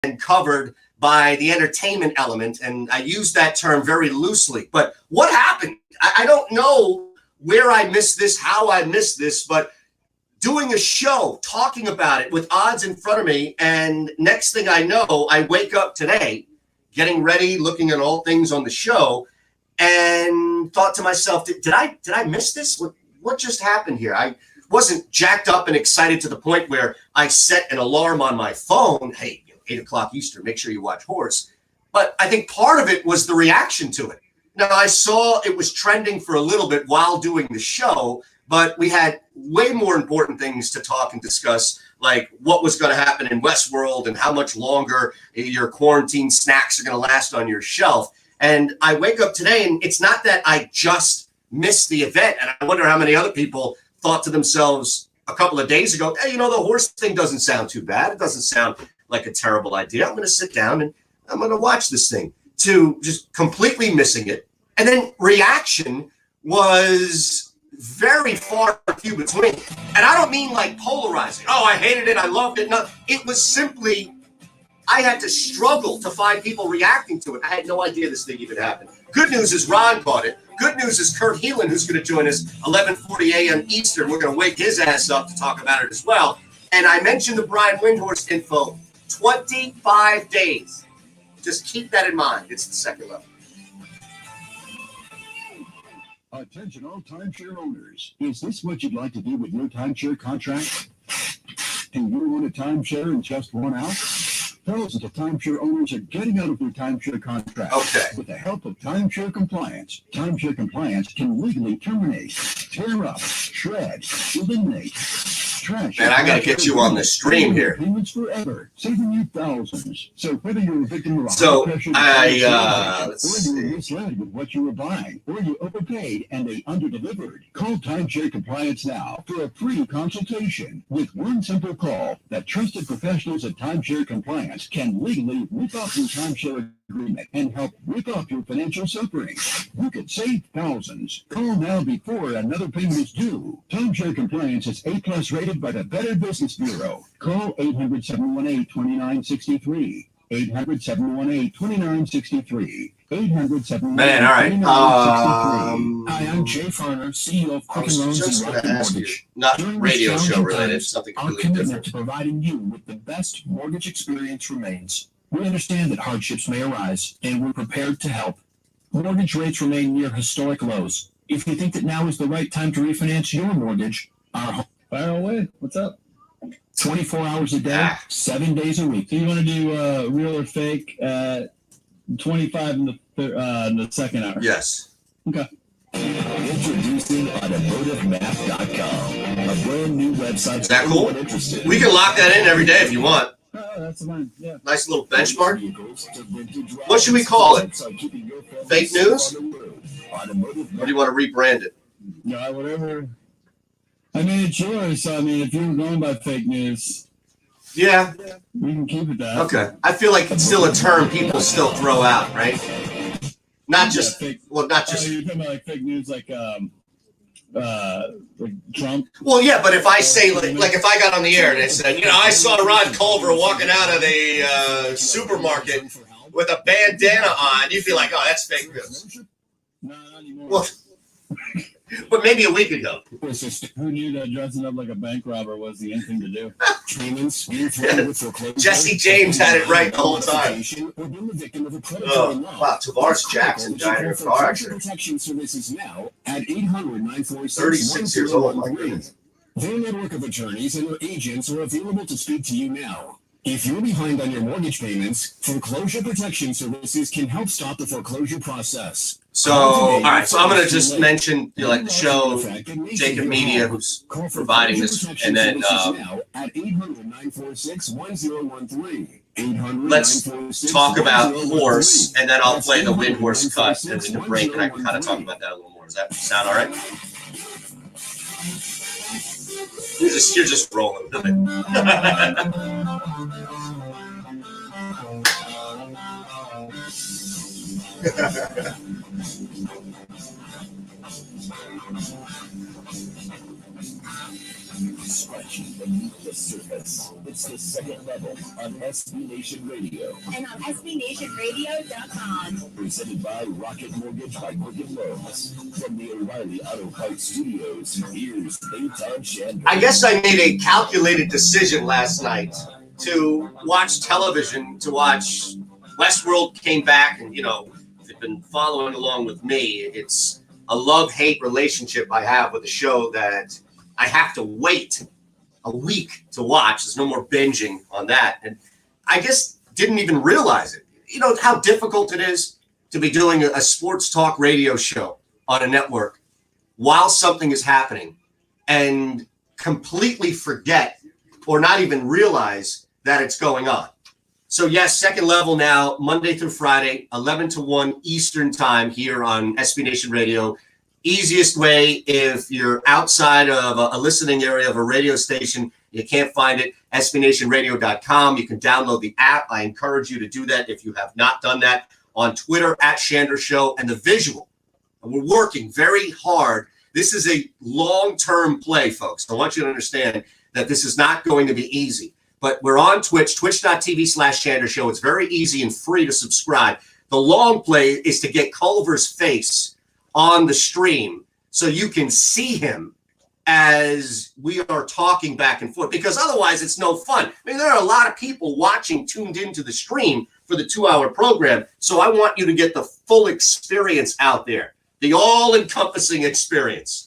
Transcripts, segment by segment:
and covered by the entertainment element. And I use that term very loosely. But what happened? I don't know where I missed this, how I missed this, but doing a show, talking about it with odds in front of me. And next thing I know, I wake up today, getting ready, looking at all things on the show, and thought to myself, did I miss this? What just happened here? I wasn't jacked up and excited to the point where I set an alarm on my phone. Hey, 8 o'clock Eastern, make sure you watch Horse. But I think part of it was the reaction to it. Now, I saw it was trending for a little bit while doing the show, but we had way more important things to talk and discuss, like what was going to happen in Westworld and how much longer your quarantine snacks are going to last on your shelf. And I wake up today, and it's not that I just missed the event. And I wonder how many other people thought to themselves a couple of days ago, hey, the Horse thing doesn't sound too bad. It doesn't sound like a terrible idea. I'm going to sit down and I'm going to watch this thing, to just completely missing it. And then reaction was very far few between. And I don't mean like polarizing. Oh, I hated it. I loved it. No, it was simply, I had to struggle to find people reacting to it. I had no idea this thing even happened. Good news is Ron caught it. Good news is Kurt Heelan, who's going to join us 11:40 a.m. Eastern. We're going to wake his ass up to talk about it as well. And I mentioned the Brian Windhorst info, 25 days. Just keep that in mind. It's the second level. Attention all timeshare owners. Is this what you'd like to do with your timeshare contract? Do you want a timeshare in just 1 hour? Thousands of timeshare owners are getting out of their timeshare contract. Okay. With the help of Timeshare Compliance. Timeshare Compliance can legally terminate, tear up, shred, eliminate, trash. Man, I got to get you on the stream here. Payments forever, saving you thousands. So whether you're a victim of a let's see. or you were misled with what you were buying, or you overpaid and they underdelivered, call Timeshare Compliance now for a free consultation. With one simple call, that trusted professionals at Timeshare Compliance can legally rip off your timeshare agreement and help rip off your financial suffering. You could save thousands. Call now before another payment is due. Timeshare Compliance is A+ rated by the Better Business Bureau. Call 800-718-2963. 800-718-2963. 800-718-2963. Man, all right. Hi, I'm Jay Farner, CEO of I Quicken was Loans just and going to Rocket ask you, Mortgage. not During radio this show challenging related, times, something our completely commitment different. to providing you with the best mortgage experience remains. We understand that hardships may arise, and we're prepared to help. Mortgage rates remain near historic lows. If you think that now is the right time to refinance your mortgage, our home. Fire away. What's up? 24 hours a day, 7 days a week. So you want to do real or fake at 25 in the second hour? Yes. Okay. Introducing AutomotiveMap.com, a brand new website. Is that cool? Interested. We can lock that in every day if you want. Oh, that's fine. Yeah. Nice little benchmark. What should we call it? Fake news? Or do you want to rebrand it? Yeah, whatever. I mean, it's yours. So, I mean, if you were going by fake news, Yeah. we can keep it that. Okay. I feel like it's still a term people still throw out, right? Not just, fake. not Oh, just. you're talking about like fake news, like Trump. Well, yeah, but if I say, like if I got on the air and I said, I saw Ron Culver walking out of the supermarket with a bandana on, you'd be like, oh, that's fake news. No, not anymore. Well, but maybe a week ago. Who knew that dressing up like a bank robber was the end thing to do? Jesse James had it right the whole time. Oh, wow, Tavares Jackson died in a car accident. 36 years old, my goodness. Their network of attorneys and their agents are available to speak to you now. If you're behind on your mortgage payments, Foreclosure Protection Services can help stop the foreclosure process. So, all right, so I'm going to just mention, like the show, Jacob Media, who's providing this, and then at 800-946-1013. let's talk about Horse, and then I'll play the Windhorst cut in the break, and I can kind of talk about that a little more. Does that sound all right? You're just rolling with it. scratching beneath the surface. It's the second level on SB Nation Radio. And on SBNationRadio.com. Presented by Rocket Mortgage by Quicken Loans. From the O'Reilly Auto Parts Studios, here's Eitan Shander. I guess I made a calculated decision last night to watch television, to watch Westworld came back, and, you know, if you've been following along with me, it's a love-hate relationship I have with a show that I have to wait a week to watch. There's no more binging on that. And I just didn't even realize it. You know how difficult it is to be doing a sports talk radio show on a network while something is happening and completely forget or not even realize that it's going on. So yes, second level now, Monday through Friday, 11 to 1 Eastern time here on SB Nation Radio. Easiest way, if you're outside of a listening area of a radio station, you can't find it, SBNationRadio.com. You can download the app. I encourage you to do that if you have not done that. On Twitter, @Shander Show, and the visual. And we're working very hard. This is a long-term play, folks. I want you to understand that this is not going to be easy. But we're on Twitch, twitch.tv/Shander Show. It's very easy and free to subscribe. The long play is to get Culver's face on the stream so you can see him as we are talking back and forth, because otherwise it's no fun. I mean, there are a lot of people watching, tuned into the stream for the 2-hour program. So I want you to get the full experience out there, the all-encompassing experience.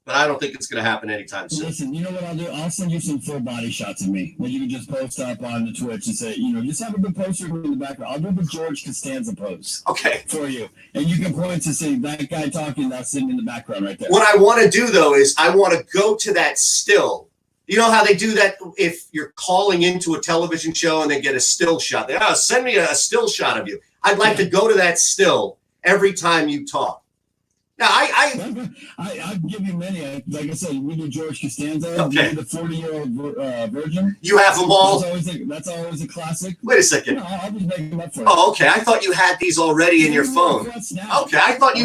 But I don't think it's going to happen anytime soon. Listen, you know what I'll do? I'll send you some full body shots of me that you can just post up on the Twitch and say, you know, just have a good poster in the background. I'll do the George Costanza pose for you. And you can point to say, that guy talking, that's sitting in the background right there. What I want to do, though, is I want to go to that still. You know how they do that if you're calling into a television show and they get a still shot? They send me a still shot of you. I'd like to go to that still every time you talk. Now, I'll give you many. Like I said, we do George Costanza, okay. The 40-year-old virgin. You have them all? That's always a classic. Wait a second. No, I'll just make them up for you. Oh, okay. I thought you had these already in your phone. Okay, I thought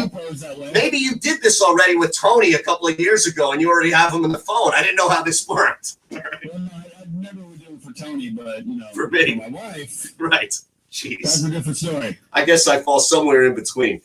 maybe you did this already with Tony a couple of years ago and you already have them in the phone. I didn't know how this worked. Well, no, I never would do it for Tony, but, you know, for me. For my wife. Right. Jeez. That's a different story. I guess I fall somewhere in between.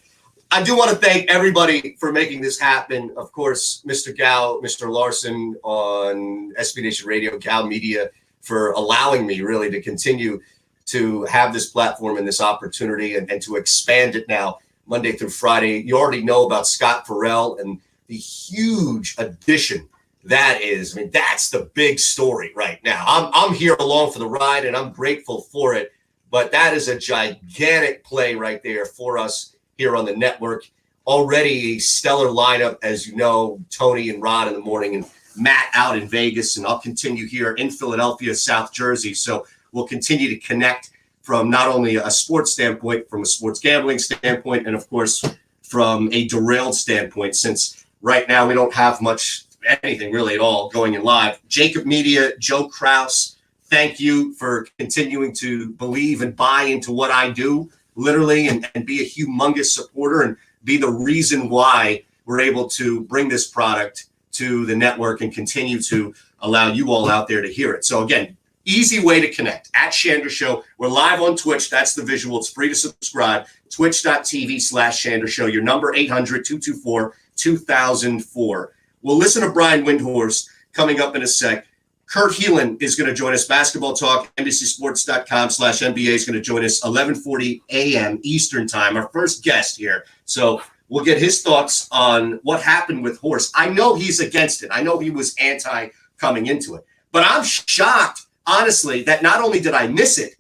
I do want to thank everybody for making this happen. Of course, Mr. Gao, Mr. Larson on SB Nation Radio, Gao Media, for allowing me really to continue to have this platform and this opportunity and to expand it now Monday through Friday. You already know about Scott Farrell and the huge addition that is. I mean, that's the big story right now. I'm here along for the ride and I'm grateful for it. But that is a gigantic play right there for us here on the network. Already a stellar lineup, as you know, Tony and Rod in the morning and Matt out in Vegas, and I'll continue here in Philadelphia, South Jersey. So we'll continue to connect from not only a sports standpoint, from a sports gambling standpoint, and of course, from a derailed standpoint, since right now we don't have much, anything really at all going in live. Jacob Media, Joe Kraus, thank you for continuing to believe and buy into what I do, literally, and be a humongous supporter and be the reason why we're able to bring this product to the network and continue to allow you all out there to hear it. So again, easy way to connect, @Shander Show. We're live on Twitch. That's the visual. It's free to subscribe. Twitch.tv/Shander Show. Your number 800-224-2004. We'll listen to Brian Windhorst coming up in a sec. Kurt Heelan is going to join us. Basketball Talk, NBCSports.com/NBA is going to join us 11:40 a.m. Eastern time. Our first guest here. So we'll get his thoughts on what happened with Horst. I know he's against it. I know he was anti coming into it. But I'm shocked, honestly, that not only did I miss it,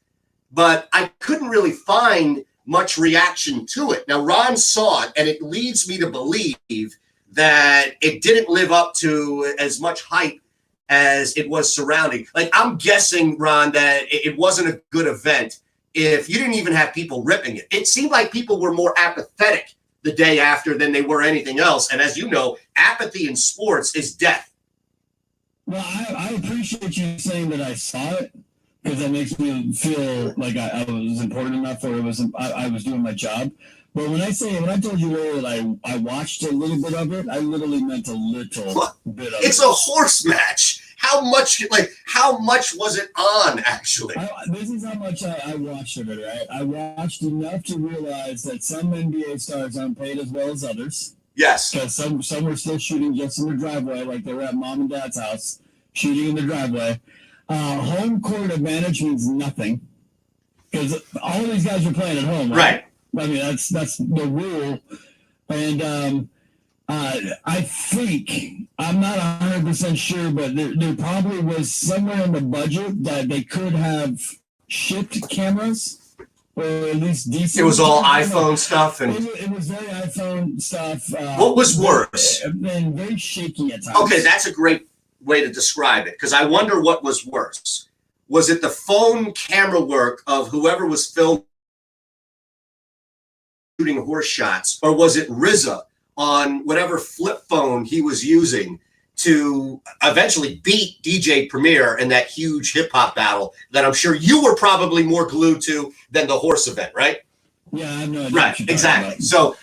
but I couldn't really find much reaction to it. Now, Ron saw it, and it leads me to believe that it didn't live up to as much hype as it was surrounding. Like, I'm guessing, Ron, that it wasn't a good event if you didn't even have people ripping it. It seemed like people were more apathetic the day after than they were anything else. And as you know, apathy in sports is death. Well, I appreciate you saying that I saw it, because that makes me feel like I was important enough, or I was doing my job. But when I told you earlier that I watched a little bit of it, I literally meant a little bit of it. It's a horse match. How how much was it on actually? This is how much I watched of it, right? I watched enough to realize that some NBA stars aren't paid as well as others. Yes. Because some were still shooting just in their driveway, like they were at mom and dad's house, shooting in the driveway. Home court advantage means nothing. Because all of these guys are playing at home, right? I mean, that's the rule. And I think, I'm not 100% sure, but there probably was somewhere in the budget that they could have shipped cameras. Or at least decent. It was all iPhone stuff, and it was very iPhone stuff. What was worse? And very shaky at times. Okay, that's a great way to describe it, because I wonder what was worse. Was it the phone camera work of whoever was filming shooting horse shots, or was it RZA on whatever flip phone he was using to eventually beat DJ Premier in that huge hip hop battle that I'm sure you were probably more glued to than the horse event, right? Yeah, I know. Right, exactly. So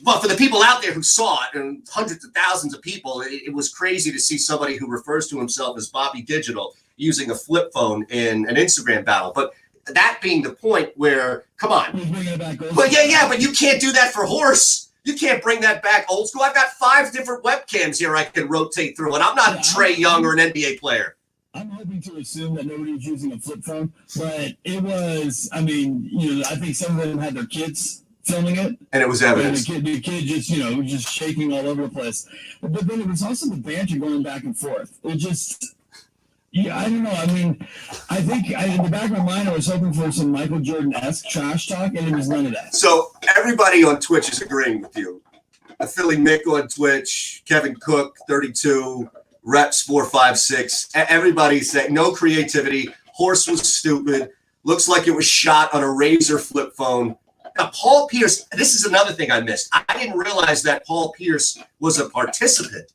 well, for the people out there who saw it, and hundreds of thousands of people, it was crazy to see somebody who refers to himself as Bobby Digital using a flip phone in an Instagram battle. But that being the point where, come on. But but you can't do that for horse. You can't bring that back old school. I've got 5 different webcams here I can rotate through, and I'm not Trae Young or an NBA player. I'm hoping to assume that nobody was using a flip phone, but it was, I mean, I think some of them had their kids filming it. And it was evidence. And the kid just, just shaking all over the place. But then it was also the banter going back and forth. It just... Yeah, I don't know. I mean, I think in the back of my mind, I was hoping for some Michael Jordan-esque trash talk, and it was none of that. So everybody on Twitch is agreeing with you. The Philly Mick on Twitch, Kevin Cook, 32, Reps 456. Everybody's saying no creativity. Horse was stupid. Looks like it was shot on a Razor flip phone. Now, Paul Pierce, this is another thing I missed. I didn't realize that Paul Pierce was a participant.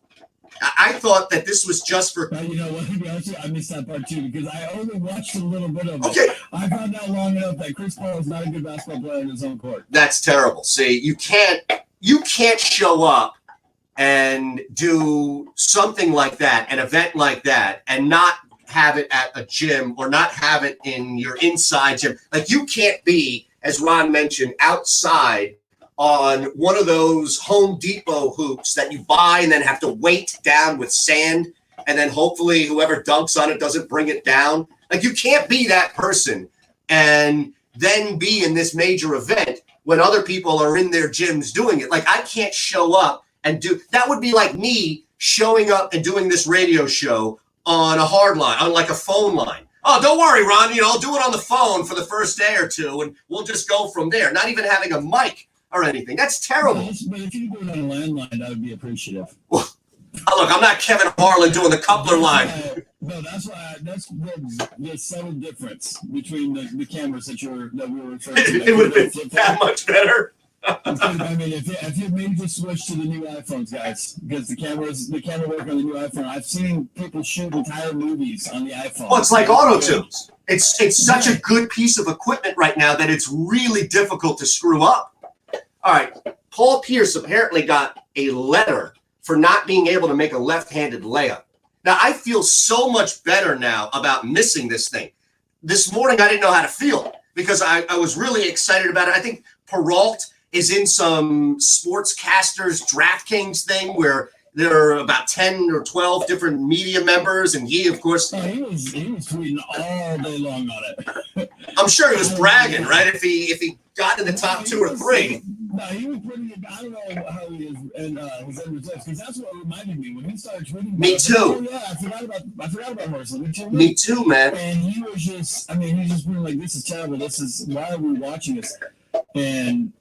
I thought that this was just for. You know what? I missed that part too because I only watched a little bit of it. Okay. I found out long enough that Chris Paul is not a good basketball player in his own court. That's terrible. See, you can't show up and do something like that, an event like that, and not have it at a gym or not have it in your inside gym. Like you can't be, as Ron mentioned, outside on one of those Home Depot hoops that you buy and then have to weight down with sand, and then hopefully whoever dunks on it doesn't bring it down. Like you can't be that person and then be in this major event when other people are in their gyms doing it. Like I can't show up and do that. Would be like me showing up and doing this radio show on a hard line, on like a phone line. Oh, don't worry, Ron, I'll do it on the phone for the first day or two and we'll just go from there. Not even having a mic or anything. That's terrible. But if you do it on a landline, that would be appreciative. Well, look, I'm not Kevin Harlan doing the coupler line. No, that's the subtle difference between the cameras that we were referring to. It would have been that much better. I mean, if you maybe just switch to the new iPhones, guys, because the camera work on the new iPhone. I've seen people shoot entire movies on the iPhone. Well, it's like auto tunes. It's such a good piece of equipment right now that it's really difficult to screw up. All right, Paul Pierce apparently got a letter for not being able to make a left-handed layup. Now, I feel so much better now about missing this thing. This morning, I didn't know how to feel because I was really excited about it. I think Peralt is in some sportscasters DraftKings thing where there are about 10 or 12 different media members, and he, of course, he was tweeting all day long on it. I'm sure he was bragging, right? If he got in the top 2 or 3. No, he was putting it. I don't know how he is and his end results because that's what reminded me when he started tweeting. Me too. Oh, yeah, I forgot about Horsley. Me too, man. And he was just, he's just being like, "This is terrible. Why are we watching this?" And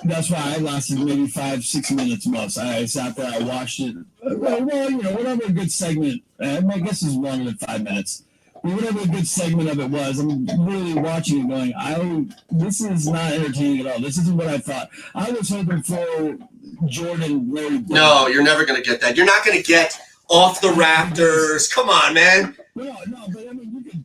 that's why I lasted maybe 5-6 minutes most. I sat there, I watched it. Well, whatever a good segment. I guess it's longer than 5 minutes. But whatever a good segment of it was, I'm really watching it going, this is not entertaining at all. This isn't what I thought. I was hoping for Jordan, Larry Bird. No, you're never going to get that. You're not going to get off the Raptors. Come on, man. No, but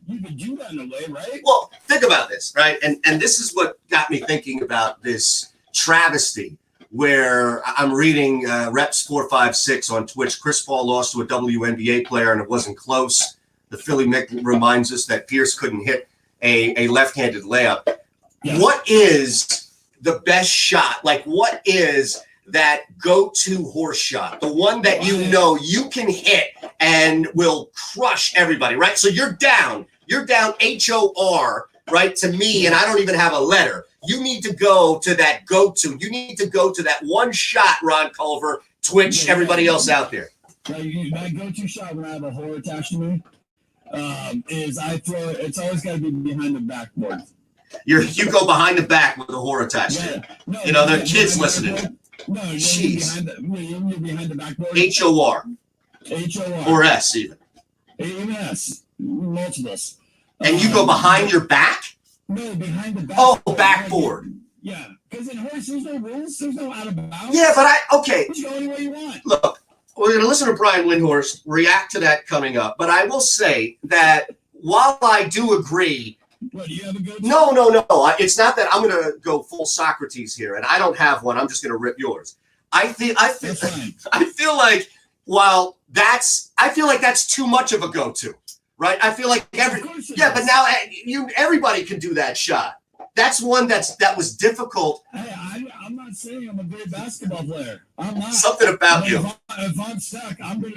you could do that in a way, right? Well, think about this, right? And this is what got me thinking about this travesty. where I'm reading Reps456 on Twitch. Chris Paul lost to a WNBA player, and it wasn't close. The Philly Mick reminds us that Pierce couldn't hit a left-handed layup. Yeah. What is the best shot? Like, what is that go-to horse shot? The one that you know you can hit and will crush everybody, right? So you're down HOR, right, to me, and I don't even have a letter. You need to go to that go-to. You need to go to that one shot, Ron Culver, Twitch, everybody else out there. My go-to shot when I have a horror attached to me is I throw it. It's always got to be behind the backboard. You go behind the back with a horror attached to it. No, you know, the kids listening. No, jeez. You're behind the backboard. HOR. HOR. Or S even. Even S. Multiples. And you go behind your back? No, behind the back. Oh, backboard. Yeah, because in horse, there's no rules. There's no out of bounds. Yeah, but okay. You go any way you want. Look, we're going to listen to Brian Windhorst react to that coming up. But I will say that while I do agree. What, do you have a go-to? No. It's not that I'm going to go full Socrates here, and I don't have one. I'm just going to rip yours. I feel like that's too much of a go-to, right? I feel like but now everybody can do that shot. That's one that was difficult. Hey, I'm not saying I'm a great basketball player. I'm not. Something about you. If I'm stuck, I'm going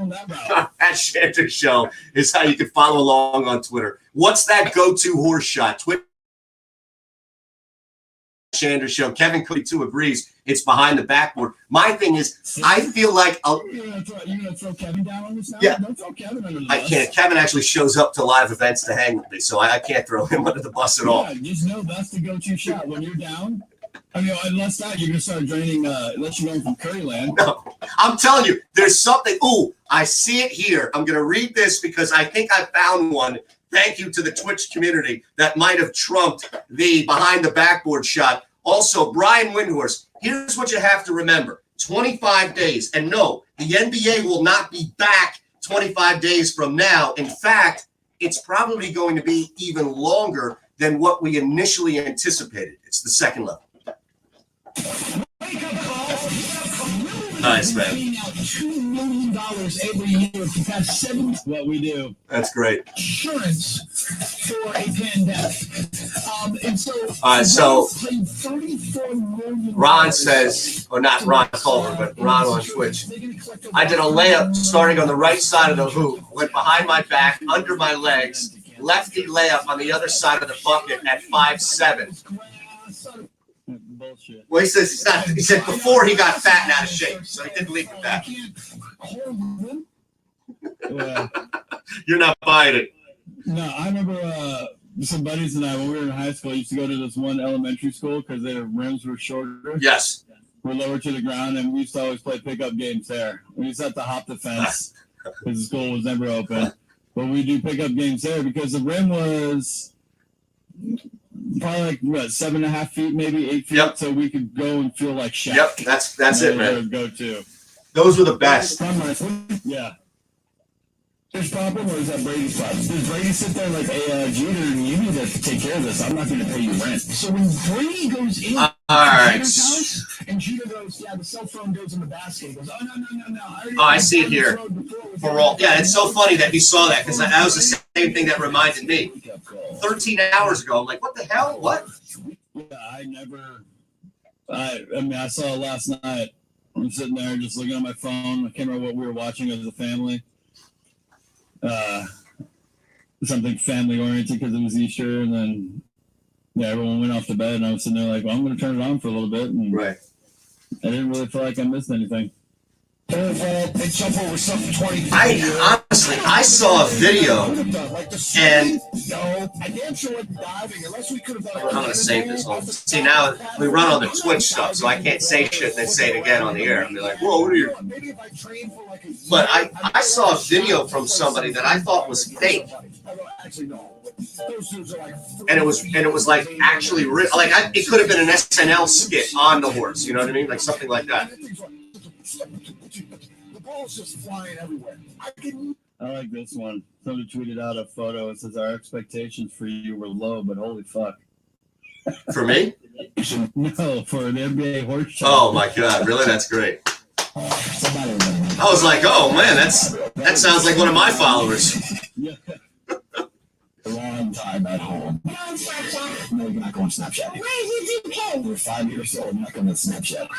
that route. At Shander Show is how you can follow along on Twitter. What's that go-to horse shot? Twitter. Shander Show. Kevin Cookie too agrees. It's behind the backboard. My thing is, I feel like you're gonna throw Kevin down on this now? Yeah. Don't throw Kevin under the bus. I can't. Kevin actually shows up to live events to hang with me, so I can't throw him under the bus at all. Yeah, just know that's the go-to shot when you're down. I mean, unless that you're gonna start draining. Unless you're going from Curryland. No, I'm telling you, there's something. Ooh, I see it here. I'm gonna read this because I think I found one. Thank you to the Twitch community that might have trumped the behind the backboard shot. Also, Brian Windhorst, here's what you have to remember. 25 days. And no, the NBA will not be back 25 days from now. In fact, it's probably going to be even longer than what we initially anticipated. It's the second level. Nice, man. $2 million every year for the past 7 what we do. That's great. Insurance for a pandemic. And so, so $34 million. Ron says, or not Ron Culver, but Ron on Twitch. I did a layup starting on the right side of the hoop, went behind my back, under my legs, lefty layup on the other side of the bucket at 5'7". Bullshit. Well, he says he's not. He said before he got fat and out of shape, so he didn't leave with that. Yeah. You're not buying it. No, I remember some buddies and I, when we were in high school, used to go to this one elementary school because their rims were shorter. Yes. We're lower to the ground, and we used to always play pickup games there. We used to have to hop the fence because the school was never open. But we do pickup games there because the rim was probably like 7.5 feet, maybe 8 feet, Yep. so we could go and feel like Shaq. Yep, that's it, man. Go to. Those were the best. Yeah. There's problem, or is that Brady's problem? Does Brady sit there like, hey, Jeter, you need to take care of this. I'm not going to pay you rent. So when Brady goes in All right. Jeter's house, and Jeter goes, yeah, the cell phone goes in the basket. He goes, oh, no. I see it here. For all, yeah, it's so funny that you saw that because that was the same thing that reminded me. 13 hours ago, I'm like, what the hell? What? Yeah, I mean, I saw it last night. I'm sitting there just looking at my phone. I can't remember what we were watching as a family. Something family oriented because it was Easter, and then everyone went off to bed, and I was sitting there like, well, I'm going to turn it on for a little bit, and Right. I didn't really feel like I missed anything. I honestly, I saw a video, and I'm gonna save this one. See, now we run on the Twitch stuff, so I can't say shit and then say it again on the air. And be like, whoa, what are you? But I saw a video from somebody that I thought was fake, and it was like actually real. Like it could have been an SNL skit on the horse. You know what I mean? Like something like that. The ball's just flying everywhere. I like this one. Somebody tweeted out a photo. It says, our expectations for you were low, but holy fuck. For me? No, for the NBA horse show. Oh my God, really? That's great. Somebody I was like, oh man, that sounds like one of my followers. Yeah. A long time at home. No, you're not going to Snapchat. You're 5 years old. You're not going to Snapchat.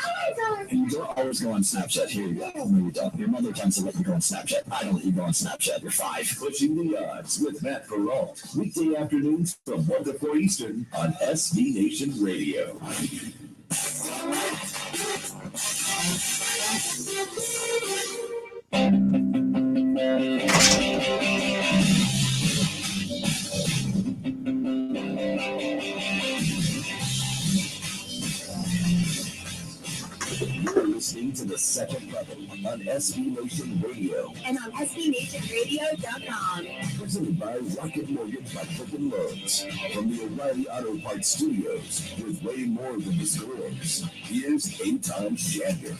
And you don't always go on Snapchat. Here you go. No, you don't. Your mother tends to let you go on Snapchat. I don't let you go on Snapchat. You're 5. Pushing the Odds with Matt Perrault. Weekday afternoons from 1 to 4 Eastern on SB Nation Radio. You're listening to The Second Level on SB Nation Radio. And on SBNationRadio.com. Presented by Rocket Mortgage by Quicken Loans. From the O'Reilly Auto Parts Studios, with way more than the scores. Here's 8-time champion.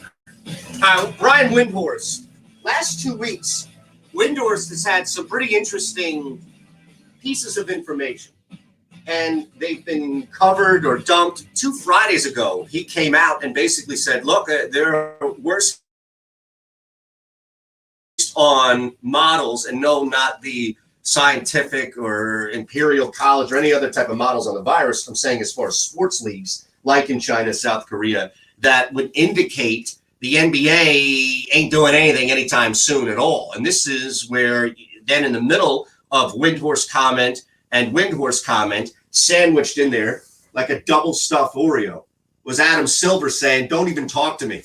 Brian Windhorst. Last 2 weeks, Windhorst has had some pretty interesting pieces of information. And they've been covered or dumped. 2 Fridays ago, he came out and basically said, look, there are worse on models, and no, not the scientific or Imperial College or any other type of models on the virus. I'm saying as far as sports leagues, like in China, South Korea, that would indicate the NBA ain't doing anything anytime soon at all. And this is where then in the middle of Windhorst's comment and Windhorst's comment, sandwiched in there like a double stuffed Oreo, was Adam Silver saying, don't even talk to me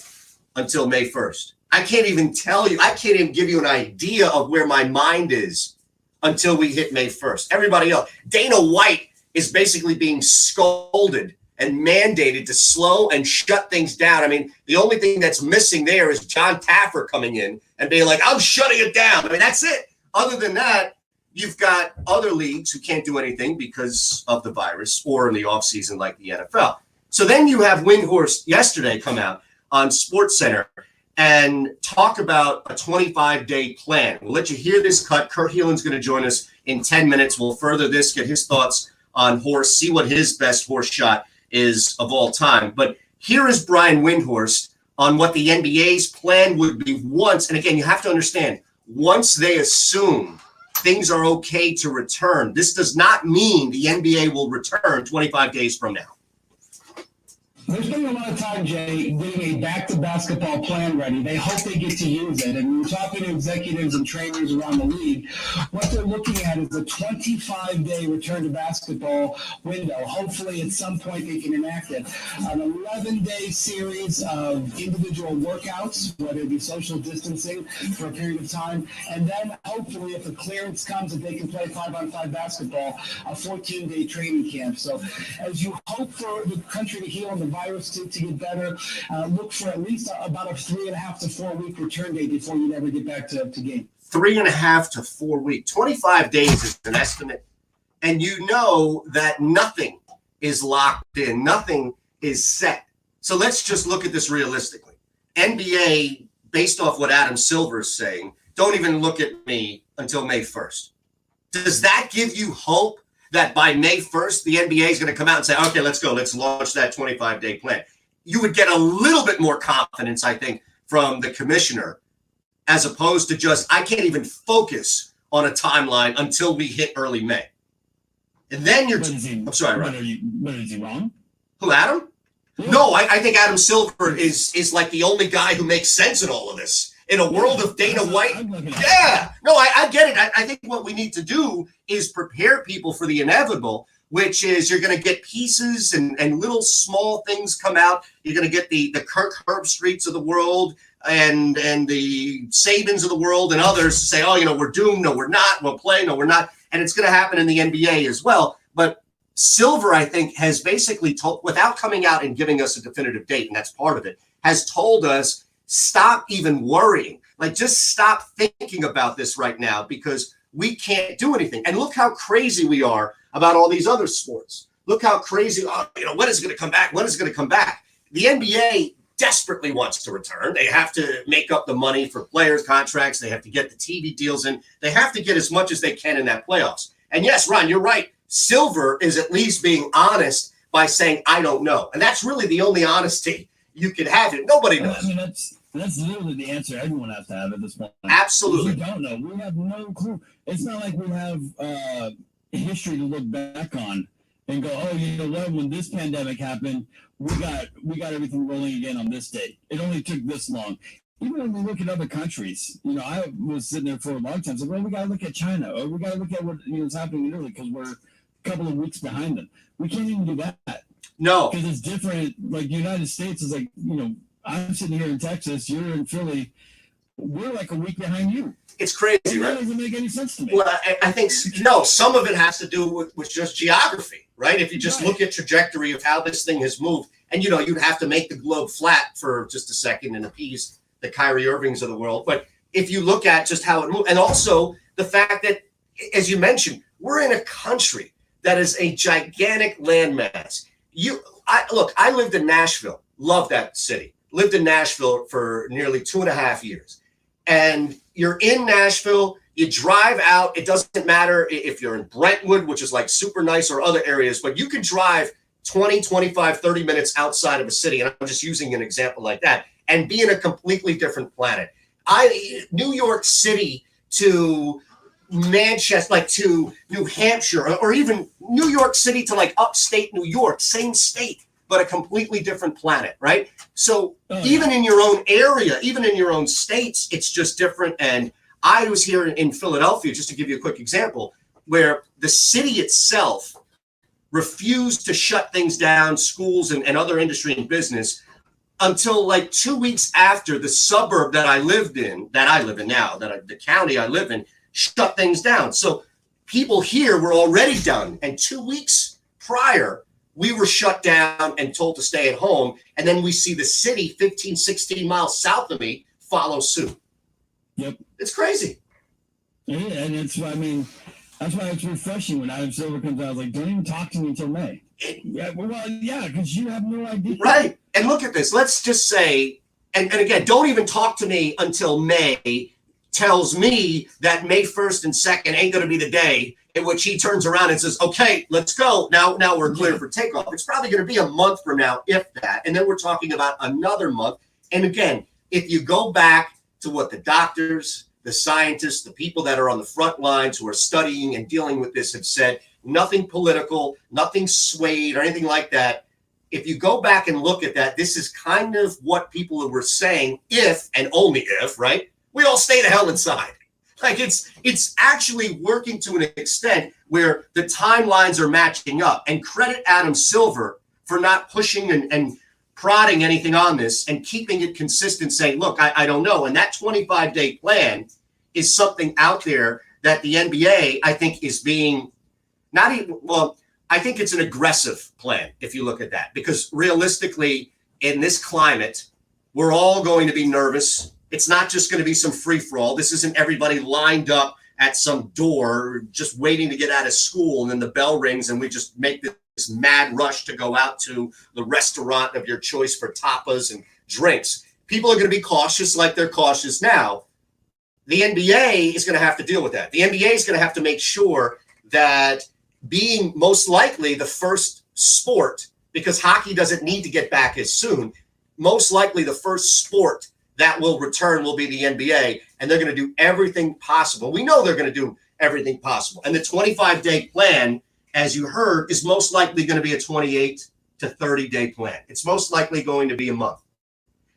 until May 1st. I can't even tell you, I can't even give you an idea of where my mind is until we hit May 1st. Everybody else, Dana White is basically being scolded and mandated to slow and shut things down. I mean, the only thing that's missing there is John Taffer coming in and being like, I'm shutting it down. I mean, that's it. Other than that, you've got other leagues who can't do anything because of the virus or in the offseason like the NFL. So then you have Windhorst yesterday come out on SportsCenter and talk about a 25-day plan. We'll let you hear this cut. Kurt Heelan's going to join us in 10 minutes. We'll further this, get his thoughts on horse, see what his best horse shot is of all time. But here is Brian Windhorst on what the NBA's plan would be once, and again, you have to understand, once they assume things are okay to return, this does not mean the NBA will return 25 days from now. They're spending a lot of time, Jay, getting a back-to-basketball plan ready. They hope they get to use it. And we're talking to executives and trainers around the league. What they're looking at is a 25-day return to basketball window. Hopefully, at some point, they can enact it. An 11-day series of individual workouts, whether it be social distancing for a period of time. And then, hopefully, if the clearance comes that they can play 5-on-5 basketball, a 14-day training camp. So as you hope for the country to heal and the virus to get better, look for at least about a 3.5 to 4 week return date before you ever get back to game. 3.5 to 4 weeks, 25 days is an estimate. And you know that nothing is locked in, nothing is set. So let's just look at this realistically. NBA, based off what Adam Silver is saying, don't even look at me until May 1st. Does that give you hope that by May 1st, the NBA is going to come out and say, okay, let's go. Let's launch that 25-day plan? You would get a little bit more confidence, I think, from the commissioner, as opposed to just, I can't even focus on a timeline until we hit early May. And then you're, I'm sorry, Ryan. But is he wrong? Who, Adam? Yeah. No, I think Adam Silver is like the only guy who makes sense in all of this. In a world of Dana White, yeah. No, I get it. I think what we need to do is prepare people for the inevitable, which is you're going to get pieces and little small things come out. You're going to get the Kirk Herbstreits of the world and the Sabins of the world and others say, oh, we're doomed. No, we're not. We'll play. No, we're not. And it's going to happen in the NBA as well. But Silver, I think, has basically told, without coming out and giving us a definitive date, and that's part of it, has told us, stop even worrying. Like, just stop thinking about this right now because we can't do anything. And look how crazy we are about all these other sports. Look how crazy, when is it going to come back? When is it going to come back? The NBA desperately wants to return. They have to make up the money for players' contracts. They have to get the TV deals in. They have to get as much as they can in that playoffs. And yes, Ron, you're right. Silver is at least being honest by saying, I don't know. And that's really the only honesty you can have it. Nobody knows. I mean, that's literally the answer everyone has to have at this point. Absolutely. We don't know. We have no clue. It's not like we have history to look back on and go, oh, you know what? When this pandemic happened, we got everything rolling again on this date. It only took this long. Even when we look at other countries, you know, I was sitting there for a long time. So, well, we got to look at China, or we got to look at what is happening in Italy because we're a couple of weeks behind them. We can't even do that. No, because it's different. Like the United States is like, you know, I'm sitting here in Texas, you're in Philly. We're like a week behind you. it's crazy, That right? doesn't make any sense to me. Well, I think, no, some of it has to do with just geography, right? If you just look at trajectory of how this thing has moved, and, you know, you'd have to make the globe flat for just a second and appease the Kyrie Irvings of the world. But if you look at just how it moved, and also the fact that, as you mentioned, we're in a country that is a gigantic landmass. I lived in Nashville, love that city. Lived in Nashville for nearly 2.5 years. And you're in Nashville, you drive out, it doesn't matter if you're in Brentwood, which is like super nice, or other areas, but you can drive 20, 25, 30 minutes outside of a city. And I'm just using an example like that, and be in a completely different planet. New York City to Manchester, like to New Hampshire, or even New York City to like upstate New York, same state, but a completely different planet, right? So even in your own area, even in your own states, it's just different. And I was here in Philadelphia, just to give you a quick example, where the city itself refused to shut things down, schools and other industry and business, until like 2 weeks after the suburb that I live in now, the county I live in, shut things down. So people here were already done. And 2 weeks prior, we were shut down and told to stay at home. And then we see the city 15, 16 miles south of me follow suit. Yep. It's crazy. Yeah, and it's, I mean, that's why it's refreshing when Adam Silver comes out. I was like, don't even talk to me until May. Yeah, because you have no idea. Right. And look at this. Let's just say, and again, don't even talk to me until May tells me that May 1st and 2nd ain't going to be the day in which he turns around and says, okay, let's go. Now we're clear for takeoff. It's probably going to be a month from now, if that. And then we're talking about another month. And again, if you go back to what the doctors, the scientists, the people that are on the front lines who are studying and dealing with this have said, nothing political, nothing swayed or anything like that. If you go back and look at that, this is kind of what people were saying, if and only if, right? We all stay the hell inside. Like it's actually working to an extent where the timelines are matching up. And credit Adam Silver for not pushing and prodding anything on this and keeping it consistent, saying, look, I don't know. And that 25-day plan is something out there that the NBA, I think, is being not even, well, I think it's an aggressive plan if you look at that, because realistically, in this climate, we're all going to be nervous. It's not just going to be some free-for-all. This isn't everybody lined up at some door just waiting to get out of school, and then the bell rings and we just make this mad rush to go out to the restaurant of your choice for tapas and drinks. People are going to be cautious like they're cautious now. The NBA is going to have to deal with that. The NBA is going to have to make sure that, being most likely the first sport, because hockey doesn't need to get back as soon, most likely the first sport that will return will be the NBA, and they're going to do everything possible. We know they're going to do everything possible. And the 25-day plan, as you heard, is most likely going to be a 28 to 30-day plan. It's most likely going to be a month.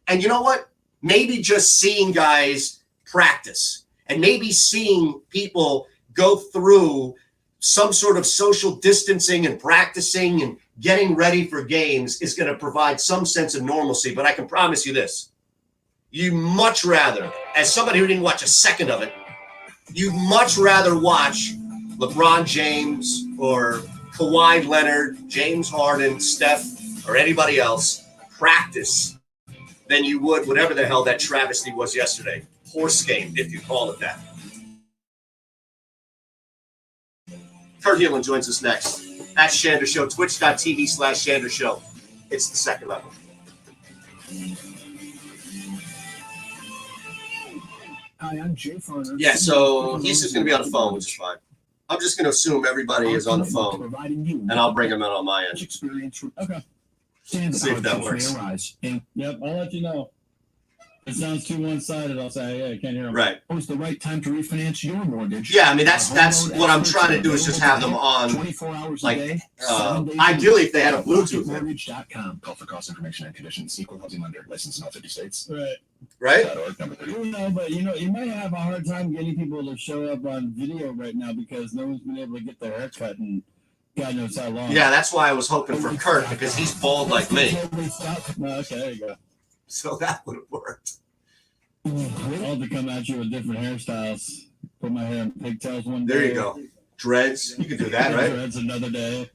And you know what? Maybe just seeing guys practice and maybe seeing people go through some sort of social distancing and practicing and getting ready for games is going to provide some sense of normalcy. But I can promise you this. You much rather, as somebody who didn't watch a second of it, you'd much rather watch LeBron James or Kawhi Leonard, James Harden, Steph, or anybody else practice than you would whatever the hell that travesty was yesterday. Horse game, if you call it that. Kurt Heelan joins us next at Shander Show, twitch.tv/Shander Show. It's the second level. Hi, I'm Jay Farner. Yeah, so he's just going to be on the phone, which is fine. I'm just going to assume everybody is on the phone, and I'll bring them in on my end. Okay. See if that works. Yep, I'll let you know. If it sounds too one-sided, I'll say, hey, I can't hear them. Right. Was the right time to refinance your mortgage? Yeah, I mean, that's what I'm trying to do is just have them on, 24 hours like, a day, 7 days ideally if they had a Bluetooth. Mortgage.com. Call for cost information and conditions. Equal housing lender. Licensed in all 50 states. Right. Right? .org, number 30. But you might have a hard time getting people to show up on video right now because no one's been able to get their hair cut in God knows how long. Yeah, that's why I was hoping for Kurt, because he's bald like me. No, okay, there you go. So that would have worked. I'll have to come at you with different hairstyles. Put my hair in pigtails one day. There you go. Dreads. You can do that, right? Dreads another day.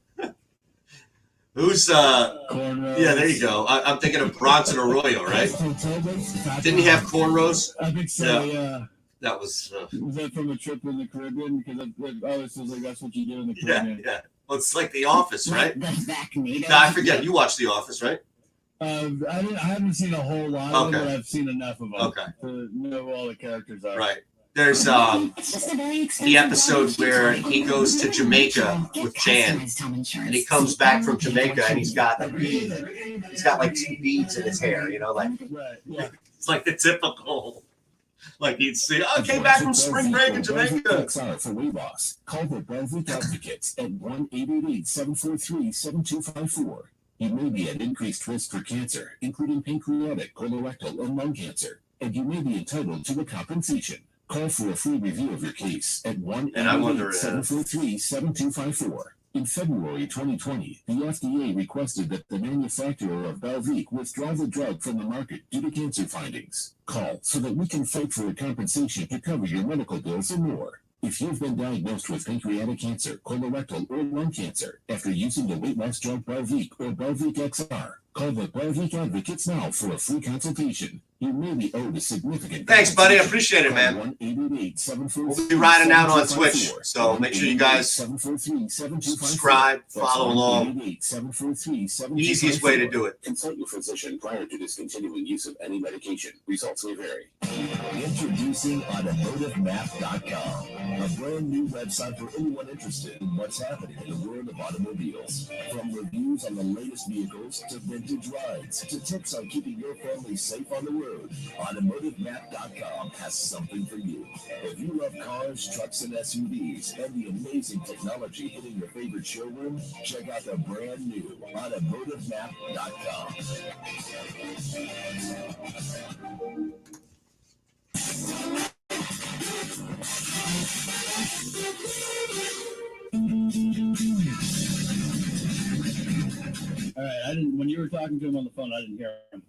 Who's Cornrows. Yeah, there you go. I'm thinking of Bronson Arroyo, right? Didn't he have cornrows? I think so, yeah. That was Was that from a trip in the Caribbean? Because it always feels like that's what you do in the yeah, Caribbean. yeah. Well, it's like The Office, right? The vaccinated. No, I forget. You watched The Office, right? I haven't seen a whole lot of them, but I've seen enough of them Okay. to know who all the characters are. Right. There's It's just a very expensive the episode drug. where he goes to Jamaica with Jan, and he comes back from Jamaica and he's got like 2 beads in his hair, like Right, yeah. it's like the typical, like you'd see. Oh, I came back from spring break in Jamaica. XR for weight loss. Call the Belvic Advocates at 1-888-743-7254. You may be at increased risk for cancer, including pancreatic, colorectal, and lung cancer, and you may be entitled to a compensation. Call for a free review of your case at 1-888-743-7254. In February 2020, the FDA requested that the manufacturer of Belvic withdraw the drug from the market due to cancer findings. Call so that we can fight for a compensation to cover your medical bills and more. If you've been diagnosed with pancreatic cancer, colorectal, or lung cancer after using the weight loss drug Belvic or Belvic XR, call the Belvic Advocates now for a free consultation. You may be owed a significant. Thanks, buddy. I appreciate it, man. We'll be riding out on Twitch, so make sure you guys subscribe, follow along. Easiest way to do it. Consult your physician prior to discontinuing use of any medication. Results may vary. Introducing AutomotiveMap.com, a brand new website for anyone interested in what's happening in the world of automobiles. From reviews on the latest vehicles to vintage rides to tips on keeping your family safe on the road, AutomotiveMap.com has something for you. If you love cars, trucks, and SUVs, and the amazing technology hitting your favorite showroom, check out the brand new AutomotiveMap.com. All right, when you were talking to him on the phone, I didn't hear him.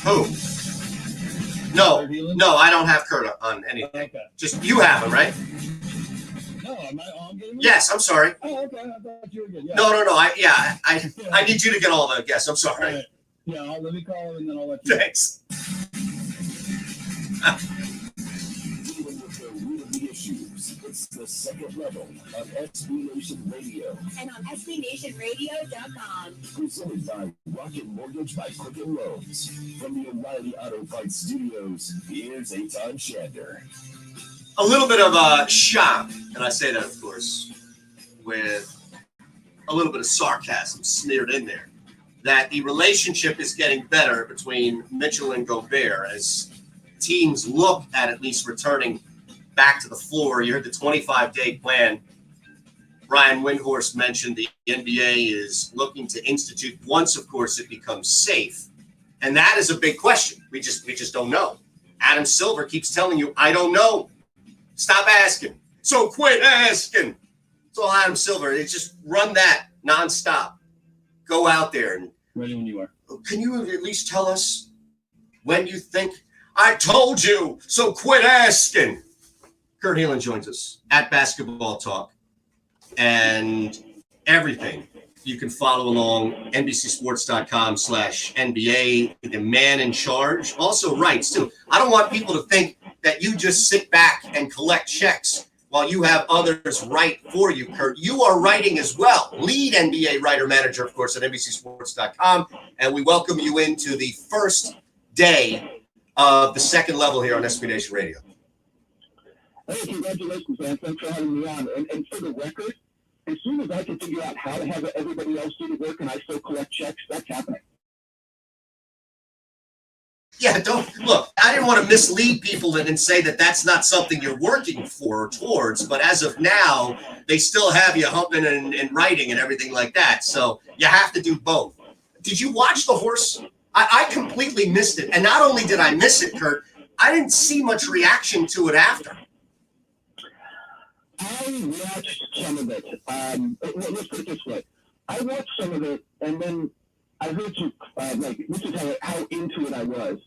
Who? No, I don't have Kurt on anything. Okay. Just you have him, right? No, am I on getting him? Yes, I'm sorry. Oh, okay. I thought you were good. Yeah. No. I need you to get all the guests. I'm sorry. Right. Yeah, let me call him and then I'll let you. Thanks. Dealing with the root of the issues. It's the second level of SB Nation Radio. And on SBNationRadio.com. Presented by Rocket Mortgage by Quicken Loans. From the O'Reilly Auto Parts Studios, here's Eitan Shander. A little bit of a shock, and I say that, of course, with a little bit of sarcasm smeared in there, that the relationship is getting better between Mitchell and Gobert as teams look at least returning back to the floor. You heard the 25-day plan. Brian Windhorst mentioned the NBA is looking to institute once, of course, it becomes safe. And that is a big question. We just don't know. Adam Silver keeps telling you, I don't know. Stop asking. So quit asking. It's all Adam Silver. It's just run that nonstop. Go out there and Ready when you are. can you at least tell us when you think? I told you, so quit asking. Kurt Heelan joins us at Basketball Talk and everything. You can follow along NBCSports.com/NBA, the man in charge. Also writes too. I don't want people to think that you just sit back and collect checks while you have others write for you, Kurt. You are writing as well. Lead NBA writer-manager, of course, at NBCSports.com. And we welcome you into the first day of the second level here on SB Nation Radio. Hey, congratulations, man. Thanks for having me on. And for the record, as soon as I can figure out how to have everybody else do the work and I still collect checks, that's happening. Yeah, don't look. I didn't want to mislead people and say that that's not something you're working for or towards. But as of now, they still have you humping and writing and everything like that. So you have to do both. Did you watch the horse? I completely missed it. And not only did I miss it, Kurt, I didn't see much reaction to it after. I watched some of it. Let's put it this way. I watched some of it, and then I heard some, this is how into it I was.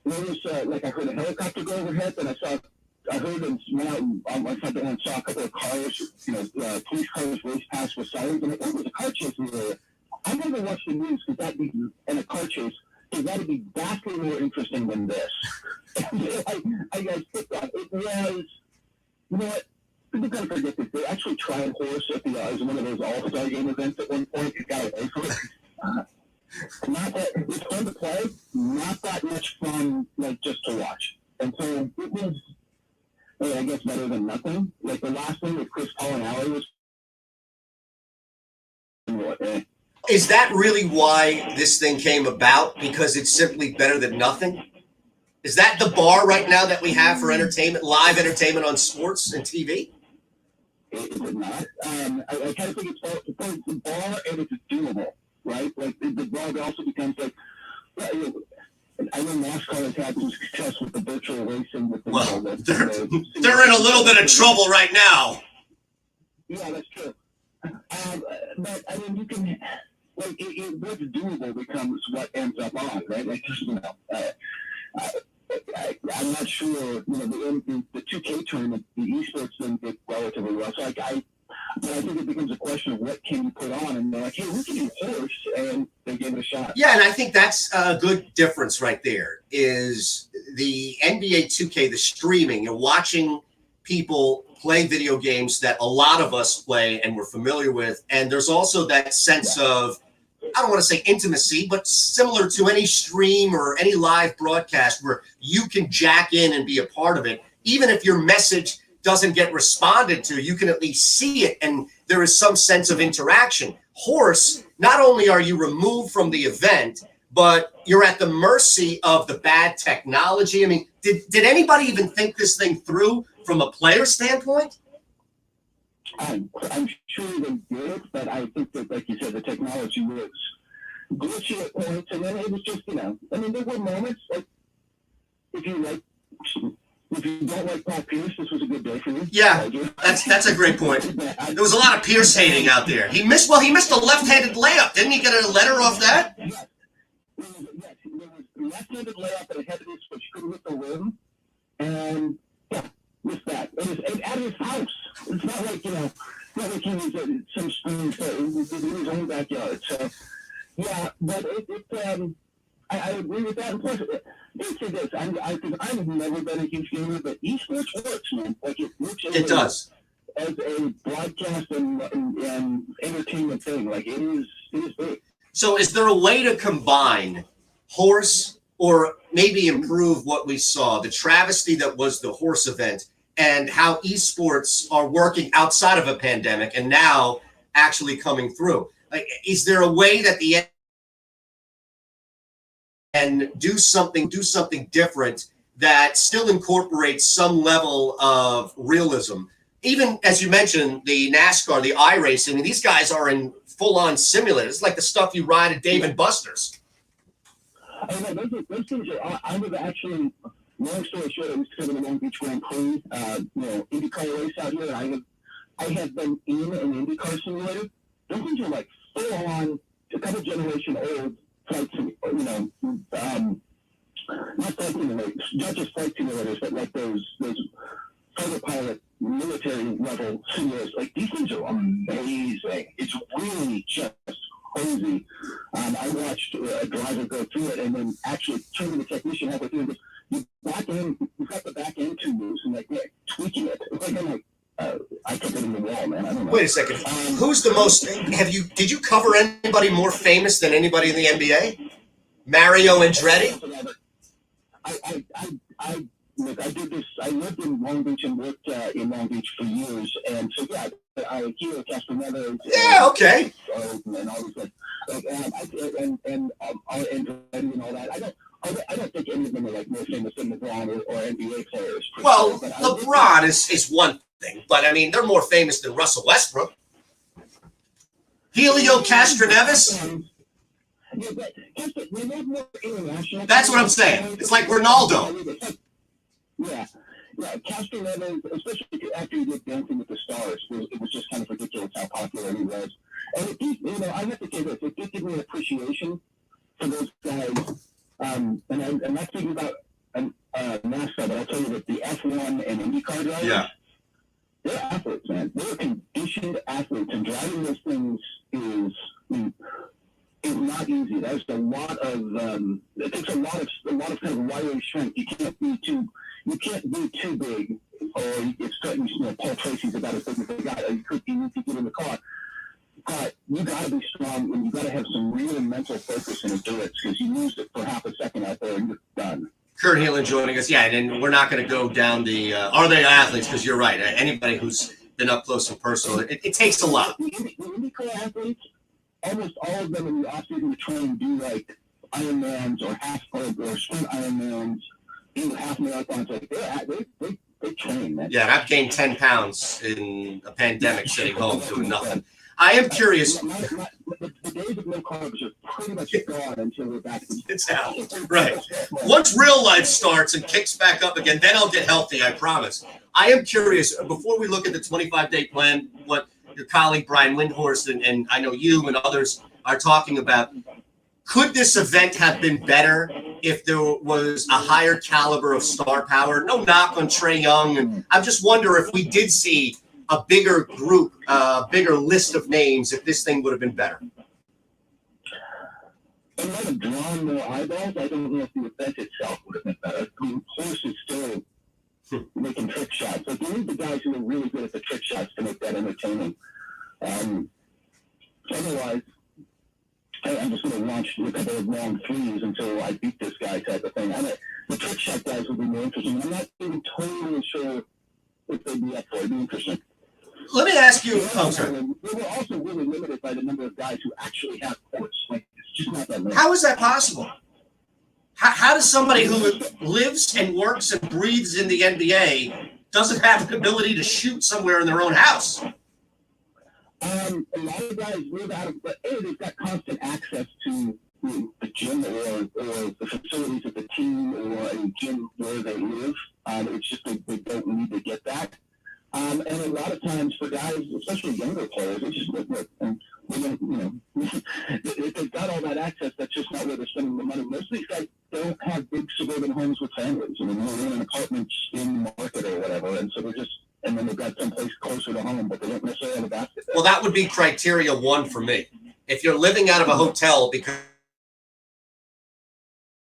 There was, I heard a helicopter go overhead, then I heard and went out and I saw a couple of cars, police cars race past with sirens, and there was a car chase in the area. I never watched the news because that'd be, and a car chase, because that'd be vastly more interesting than this. I picked on it. Was, you know what? People kind of forget this. They actually tried horse at the as one of those All-Star Game events at one point. It got away from it. Not that it's fun to play, not that much fun, just to watch. And so it was, I guess, better than nothing. Like the last thing with Chris Paul and Allie was. Is that really why this thing came about? Because it's simply better than nothing? Is that the bar right now that we have for entertainment, live entertainment on sports and TV? It is not. I kind of think it's the bar and it's doable, right? Like the bar also becomes like, I know NASCAR has had some success with the virtual racing. With the, they're in a little bit of trouble right now. Yeah, that's true. But I mean, you can what's doable becomes what ends up on, right? Like I'm not sure. The 2K tournament, the esports thing did relatively well. So but I think it becomes a question of what can you put on, and they're like, hey, we can do horse, and they give it a shot. Yeah, and I think that's a good difference right there. Is the NBA 2K, the streaming, you're watching people play video games that a lot of us play and we're familiar with, and there's also that sense of, I don't want to say intimacy, but similar to any stream or any live broadcast where you can jack in and be a part of it. Even if your message doesn't get responded to, you can at least see it, and there is some sense of interaction. Horse, not only are you removed from the event, but you're at the mercy of the bad technology. I mean, did anybody even think this thing through from a player standpoint? I'm sure they did, but I think that, like you said, the technology was glitchy at points, and then it was just, there were moments, like, if you don't like Paul Pierce, this was a good day for you. Yeah, that's a great point. There was a lot of Pierce hating out there. He missed a left-handed layup. Didn't he get a letter off that? Yes. There was left-handed layup, and it had to be switched. Couldn't hit the rim, and missed that. It was at his house. It's not like, not like he was at some screen. It was in his own backyard. So, yeah, but I agree with that. And plus, let's say this, I've never been a huge gamer, but esports works, man. Like, it works. It does. As a broadcast and entertainment thing. Like, it is big. So is there a way to combine horse or maybe improve what we saw, the travesty that was the horse event, and how esports are working outside of a pandemic and now actually coming through? Like, is there a way that the and do something different that still incorporates some level of realism? Even as you mentioned, the NASCAR, the iRacing, these guys are in full-on simulators. It's like the stuff you ride at Dave and Buster's. I know, those things are, I was actually, long story short, I was covering the Long Beach Grand Prix, IndyCar race out here. I have been in an IndyCar simulator. Those things are like full-on, a couple generation old flight simulators, not flight simulators, not just flight simulators, but like those fighter pilot military level simulators. Like, these things are amazing. It's really just crazy. I watched a driver go through it and then actually turn to the technician halfway through and goes, you've got the back end too loose, and tweaking it. It's like, I'm like, I took it in the wall, man. I don't know. Wait a second. Who's the most? Did you cover anybody more famous than anybody in the NBA? Mario Andretti? look, I did this. I lived in Long Beach and worked in Long Beach for years, and so yeah, I hear Castanedo. Yeah, okay. And all this, and all that. I don't think any of them are like more famous than LeBron or NBA players. Well, LeBron is one thing, but I mean, they're more famous than Russell Westbrook. Helio Castroneves. Yeah, but when they're more international. That's what I'm saying. It's like Ronaldo. Yeah. Yeah, Castroneves, especially after he did Dancing with the Stars, it was just kind of ridiculous how popular he was. And it did, I have to say this, it did give me an appreciation for those guys. And I'm not thinking about NASCAR, but I'll tell you that the F1 and IndyCar drivers, they're athletes, man. They're conditioned athletes, and driving those things is not easy. There's a lot of it takes a lot of kind of wiry strength. You can't be too big, or it's certain, Paul Tracy's about as big as the guy. You need to get in the car. But you got to be strong, and you got to have some real mental focus and endurance, because you lose it for half a second out there and you're done. Kurt Heelan joining us. Yeah, and we're not going to go down the are they athletes, because you're right. Anybody who's been up close and personal, it takes a lot. The IndyCar athletes, almost all of them in the offseason to train do like Ironmans or sprint Ironmans, do half marathons. Like they train, man. Yeah, I've gained 10 pounds in a pandemic sitting home doing nothing. I am curious. The days of no carbs are pretty much gone until we're back. It's out. Right. Once real life starts and kicks back up again, then I'll get healthy, I promise. I am curious, before we look at the 25-day plan, what your colleague Brian Windhorst and I know you and others are talking about, could this event have been better if there was a higher caliber of star power? No knock on Trae Young. And I just wonder if we did see a bigger group, a bigger list of names, if this thing would have been better. It might have drawn more eyeballs. I don't know if the event itself would have been better. I mean, Horst is still making trick shots. Like, you need the guys who are really good at the trick shots to make that entertaining. Otherwise, I'm just going to launch a couple of long threes until I beat this guy type of thing. The trick shot guys would be more interesting. I'm not even totally sure if they'd be up for it. It'd be interesting. Let me ask you. Oh, sorry. They were also really limited by the number of guys who actually have courts. Like, it's just not that many. How is that possible? How does somebody who lives and works and breathes in the NBA doesn't have an ability to shoot somewhere in their own house? A lot of guys live out of, but they've got constant access to the gym or the facilities of the team or a gym where they live. It's just they don't need to get that. And a lot of times for guys, especially younger players, they just live with, and they don't, if they've got all that access, that's just not where they're spending the money. Most of these guys don't have big suburban homes with families. I mean, they're in apartments in the market or whatever, and so and then they've got someplace closer to home, but they don't necessarily have a basketball. Well, that would be criteria one for me. If you're living out of a hotel because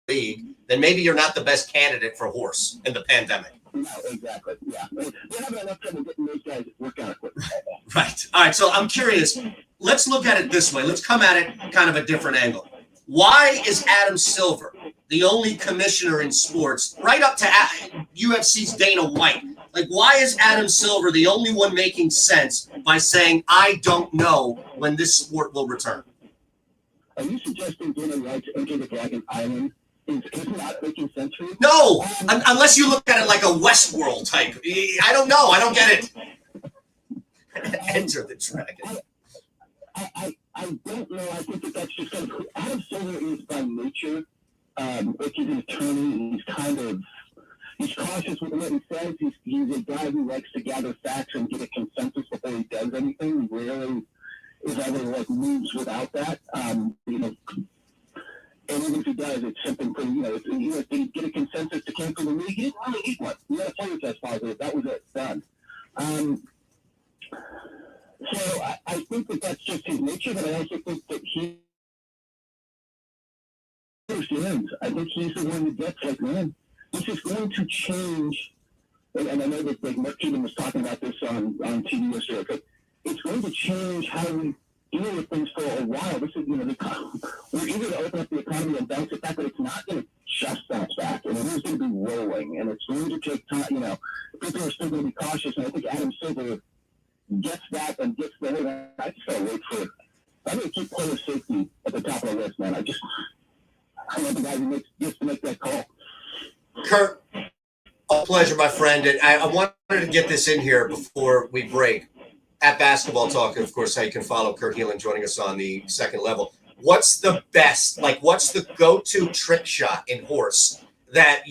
then maybe you're not the best candidate for Horse in the pandemic. No, exactly. Yeah. They're having enough trouble getting those guys workout equipment. Right. All right. So I'm curious. Let's look at it this way. Let's come at it kind of a different angle. Why is Adam Silver the only commissioner in sports, right up to UFC's Dana White? Like, why is Adam Silver the only one making sense by saying, I don't know when this sport will return? Are you suggesting Dana White's Enter the Dragon Island is not making sense for you? No, unless you look at it like a Westworld type. I don't know. I don't get it. Enter the Dragon. I don't know. I think that's just kind of, Adam Silver is by nature, like he's an attorney. He's cautious with what he says. He's a guy who likes to gather facts and get a consensus before he does anything. He rarely is ever moves without that. And even if he does, it's something pretty, if he get a consensus to cancel the league, he didn't really need one. He had a player test positive. That was it. Done. So I think that's just his nature, but I also think that he understands. I think he's the one that gets like, man, this is going to change. And I know that Mark Cuban was talking about this on TV yesterday, but it's going to change how we deal with things for a while. This is, we're eager to open up the economy and bounce it back, but it's not going to just bounce back. And Who's going to be rolling, and it's going to take time. People are still going to be cautious, and I think Adam Silver gets that and gets the. I just gotta wait for. I'm going to keep player safety at the top of the list, man. I want the guy who gets to make that call. Kurt, a pleasure, my friend. And I wanted to get this in here before we break. At Basketball Talk, of course, how you can follow Kurt Helin joining us on the second level. What's the best, what's the go-to trick shot in horse that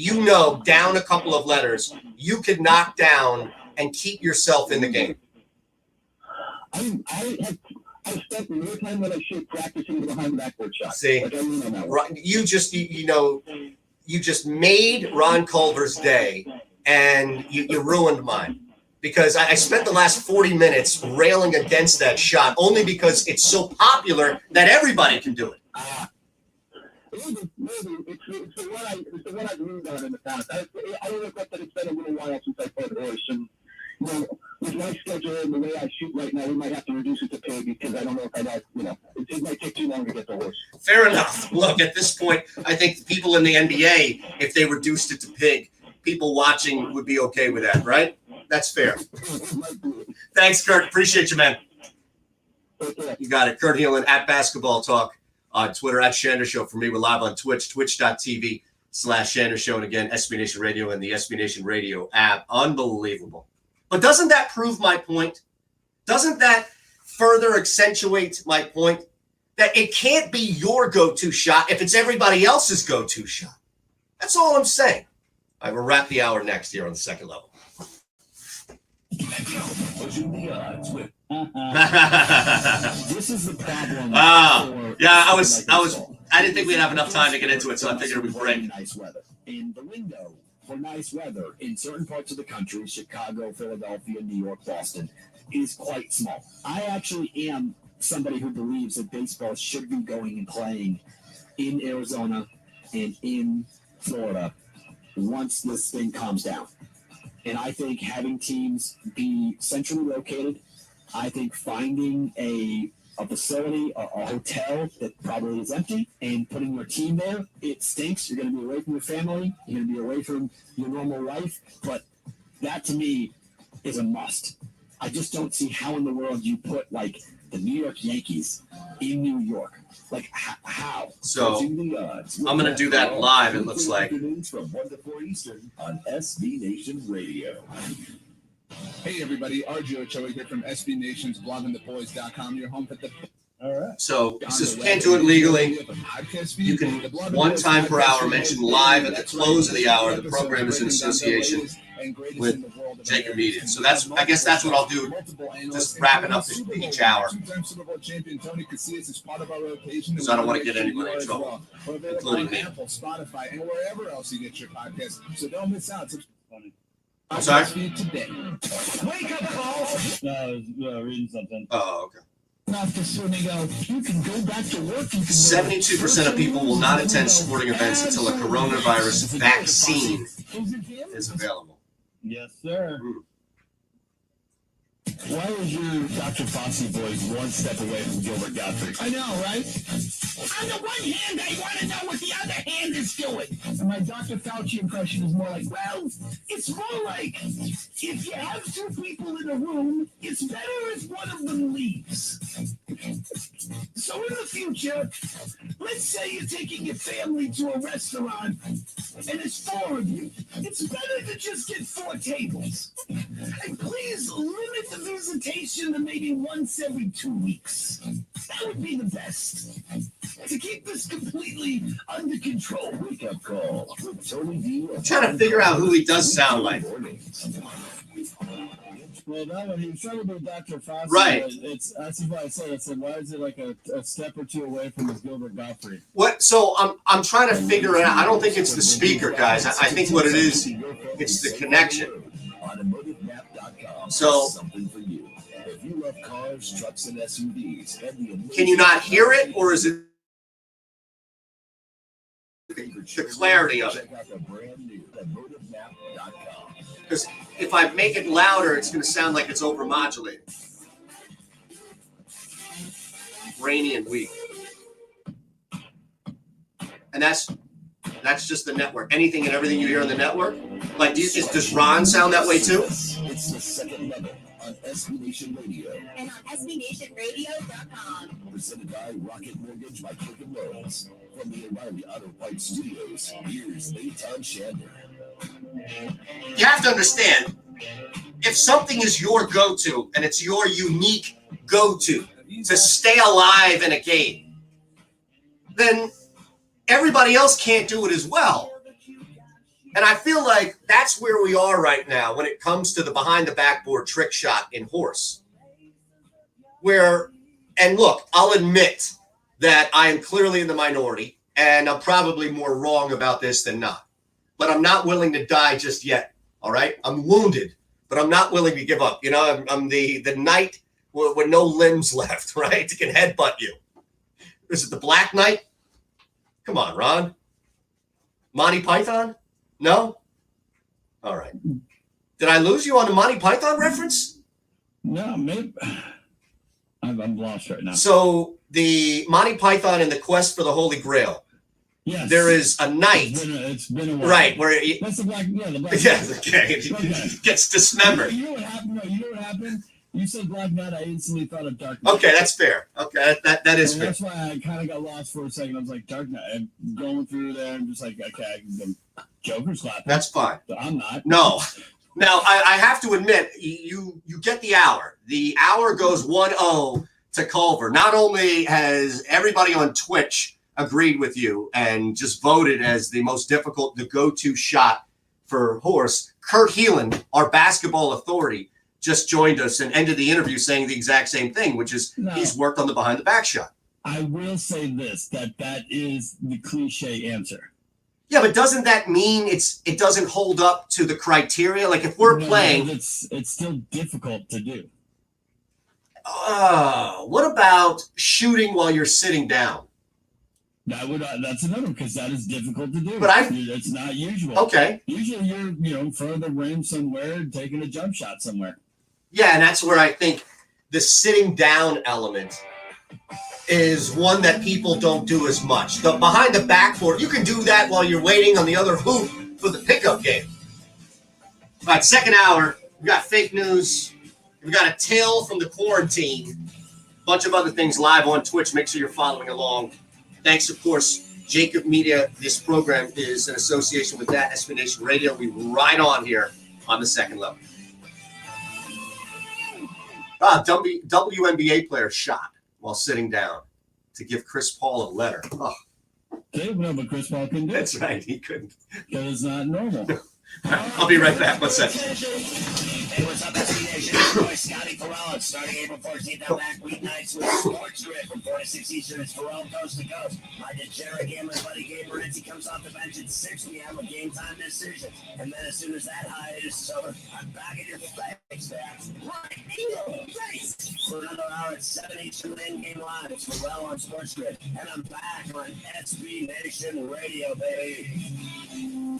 down a couple of letters, you could knock down and keep yourself in the game? I spent more time than I should practicing the behind the backboard shot. See, you just made Ron Culver's day, and you ruined mine. Because I spent the last 40 minutes railing against that shot only because it's so popular that everybody can do it. Maybe. It's the one I've moved on in the past. I regret that it's been a little while since I played horse. And, with my schedule and the way I shoot right now, we might have to reduce it to pig because I don't know if it might take too long to get the horse. Fair enough. Look, at this point, I think the people in the NBA, if they reduced it to pig, people watching would be okay with that, right? That's fair. Thanks, Kurt. Appreciate you, man. You got it. Kurt Helin at Basketball Talk on Twitter, at Shander Show. For me, we're live on Twitch, twitch.tv/Shander Show. And again, SB Nation Radio and the SB Nation Radio app. Unbelievable. But doesn't that prove my point? Doesn't that further accentuate my point? That it can't be your go-to shot if it's everybody else's go-to shot. That's all I'm saying. All right, we'll wrap the hour next here on the second level. Pushing the odds with. This is the problem. I didn't think we'd have enough time to get into it, so I figured we'd break. Nice weather. In the window for nice weather in certain parts of the country, Chicago, Philadelphia, New York, Boston, is quite small. I actually am somebody who believes that baseball should be going and playing in Arizona and in Florida once this thing calms down. And I think having teams be centrally located, I think finding a facility, a hotel that probably is empty, and putting your team there, it stinks. You're going to be away from your family. You're going to be away from your normal life. But that, to me, is a must. I just don't see how in the world you put, the New York Yankees in New York. How? So I'm going to do that live, it looks like. From 1 to 4 Eastern on SB Nation Radio. Hey, everybody. RJ Ochoa here from SB Nation's bloggingtheboys.com. Your home for the... All right. So since we can't do it legally, you can, one time per hour, mention live at the close of the hour. The program is in association with Jacob Media. So I guess that's what I'll do, just wrapping up each hour. Because I don't want to get anybody in trouble, including me. Spotify, and wherever else you get your podcast. So don't miss out. I'm sorry? Wake up call. No, I was reading something. Oh, okay. You can go back to work. 72% of people will not attend sporting events until a coronavirus vaccine is available. Yes, sir. Why is your Dr. Fossey voice one step away from Gilbert Gottfried? I know, right? On the one hand, I want to know what the other hand is doing. And my Dr. Fauci impression is more like, well, it's more like, if you have two people in a room, it's better if one of them leaves. So in the future, let's say you're taking your family to a restaurant, and there's 4 of you. It's better to just get 4 tables. And please limit the visitation to maybe once every 2 weeks. That would be the best. To keep this completely under control. Wake up call. I'm trying to figure out who he does sound like. Well, that one, he was trying to be Dr. Fossey. Right. That's why I said, why is it like a step or two away from his Gilbert Gottfried? What? So I'm trying to figure it out. I don't think it's the speaker, guys. I think what it is, it's the connection. So if you love cars, trucks, and SUVs, can you not hear it, or is it the clarity of it? Because if I make it louder, it's going to sound like it's overmodulated. Rainy and weak. And that's That's just the network. Anything and everything you hear on the network? Like, does Ron sound that way too? It's the second level on SB Nation Radio. And on SBNationRadio.com. Presented by Rocket Mortgage by Quicken Loans. From the O'Reilly Auto Parts Studios, here's Eitan Shander. You have to understand, if something is your go-to and it's your unique go-to to stay alive in a game, then everybody else can't do it as well. And I feel like that's where we are right now when it comes to the behind the backboard trick shot in horse. And look, I'll admit that I am clearly in the minority, and I'm probably more wrong about this than not. But I'm not willing to die just yet, all right? I'm wounded, but I'm not willing to give up. You know, I'm the knight with no limbs left, right? That can headbutt you. Is it the Black Knight? Come on, Ron. Monty Python? No? All right. Did I lose you on the Monty Python reference? No, maybe. I'm lost right now. So the Monty Python and the Quest for the Holy Grail. Yes. There is a knight. It's been a while. Right. That's the black. Yeah, the black. Yes, okay. It gets dismembered. You know what happened? No, you know what happened? You said Black Knight. I instantly thought of Dark Knight. Okay, that's fair. Okay, that is fair. That's why I kind of got lost for a second. I was like, Dark Knight. I'm going through there and just like, okay, the Joker's laughing. That's fine. But I'm not. No. Now, I have to admit, you get the hour. The hour goes 1-0 to Culver. Not only has everybody on Twitch agreed with you and just voted as the most difficult, the go-to shot for horse, Kurt Heelan, our basketball authority, just joined us and ended the interview saying the exact same thing, which is he's worked on the behind the back shot. I will say this, that is the cliche answer. Yeah, but doesn't that mean it doesn't hold up to the criteria? Like if we're playing, it's still difficult to do. What about shooting while you're sitting down? That's another because that is difficult to do. But it's not usual. Okay. Usually you're in front of the rim somewhere taking a jump shot somewhere. Yeah, and that's where I think the sitting down element is one that people don't do as much. The behind the backboard, you can do that while you're waiting on the other hoop for the pickup game. All right, second hour, we got fake news. We got a tale from the quarantine. A bunch of other things live on Twitch. Make sure you're following along. Thanks, of course, Jacob Media. This program is in association with that, SB Nation Radio. We ride on here on the second level. WNBA player shot while sitting down to give Chris Paul a letter. Oh. No, but Chris Paul couldn't do it. That's right, he couldn't. That is not normal. I'll be right back. One second. Hey, what's up, SB Nation? It's your boy Scotty Farrell. It's starting April 14th. I'm back weeknights with Sports Grid from 4 to 6 Eastern. It's Farrell coast to coast. My degenerate gambler buddy Gabe Morenzi comes off the bench at 6 p.m. with game time decisions. And then as soon as that hiatus is over, I'm back in your face. That's right in your face. For another hour at 7 Eastern in-game live. It's Farrell on Sports Grid. And I'm back on SB Nation Radio, baby.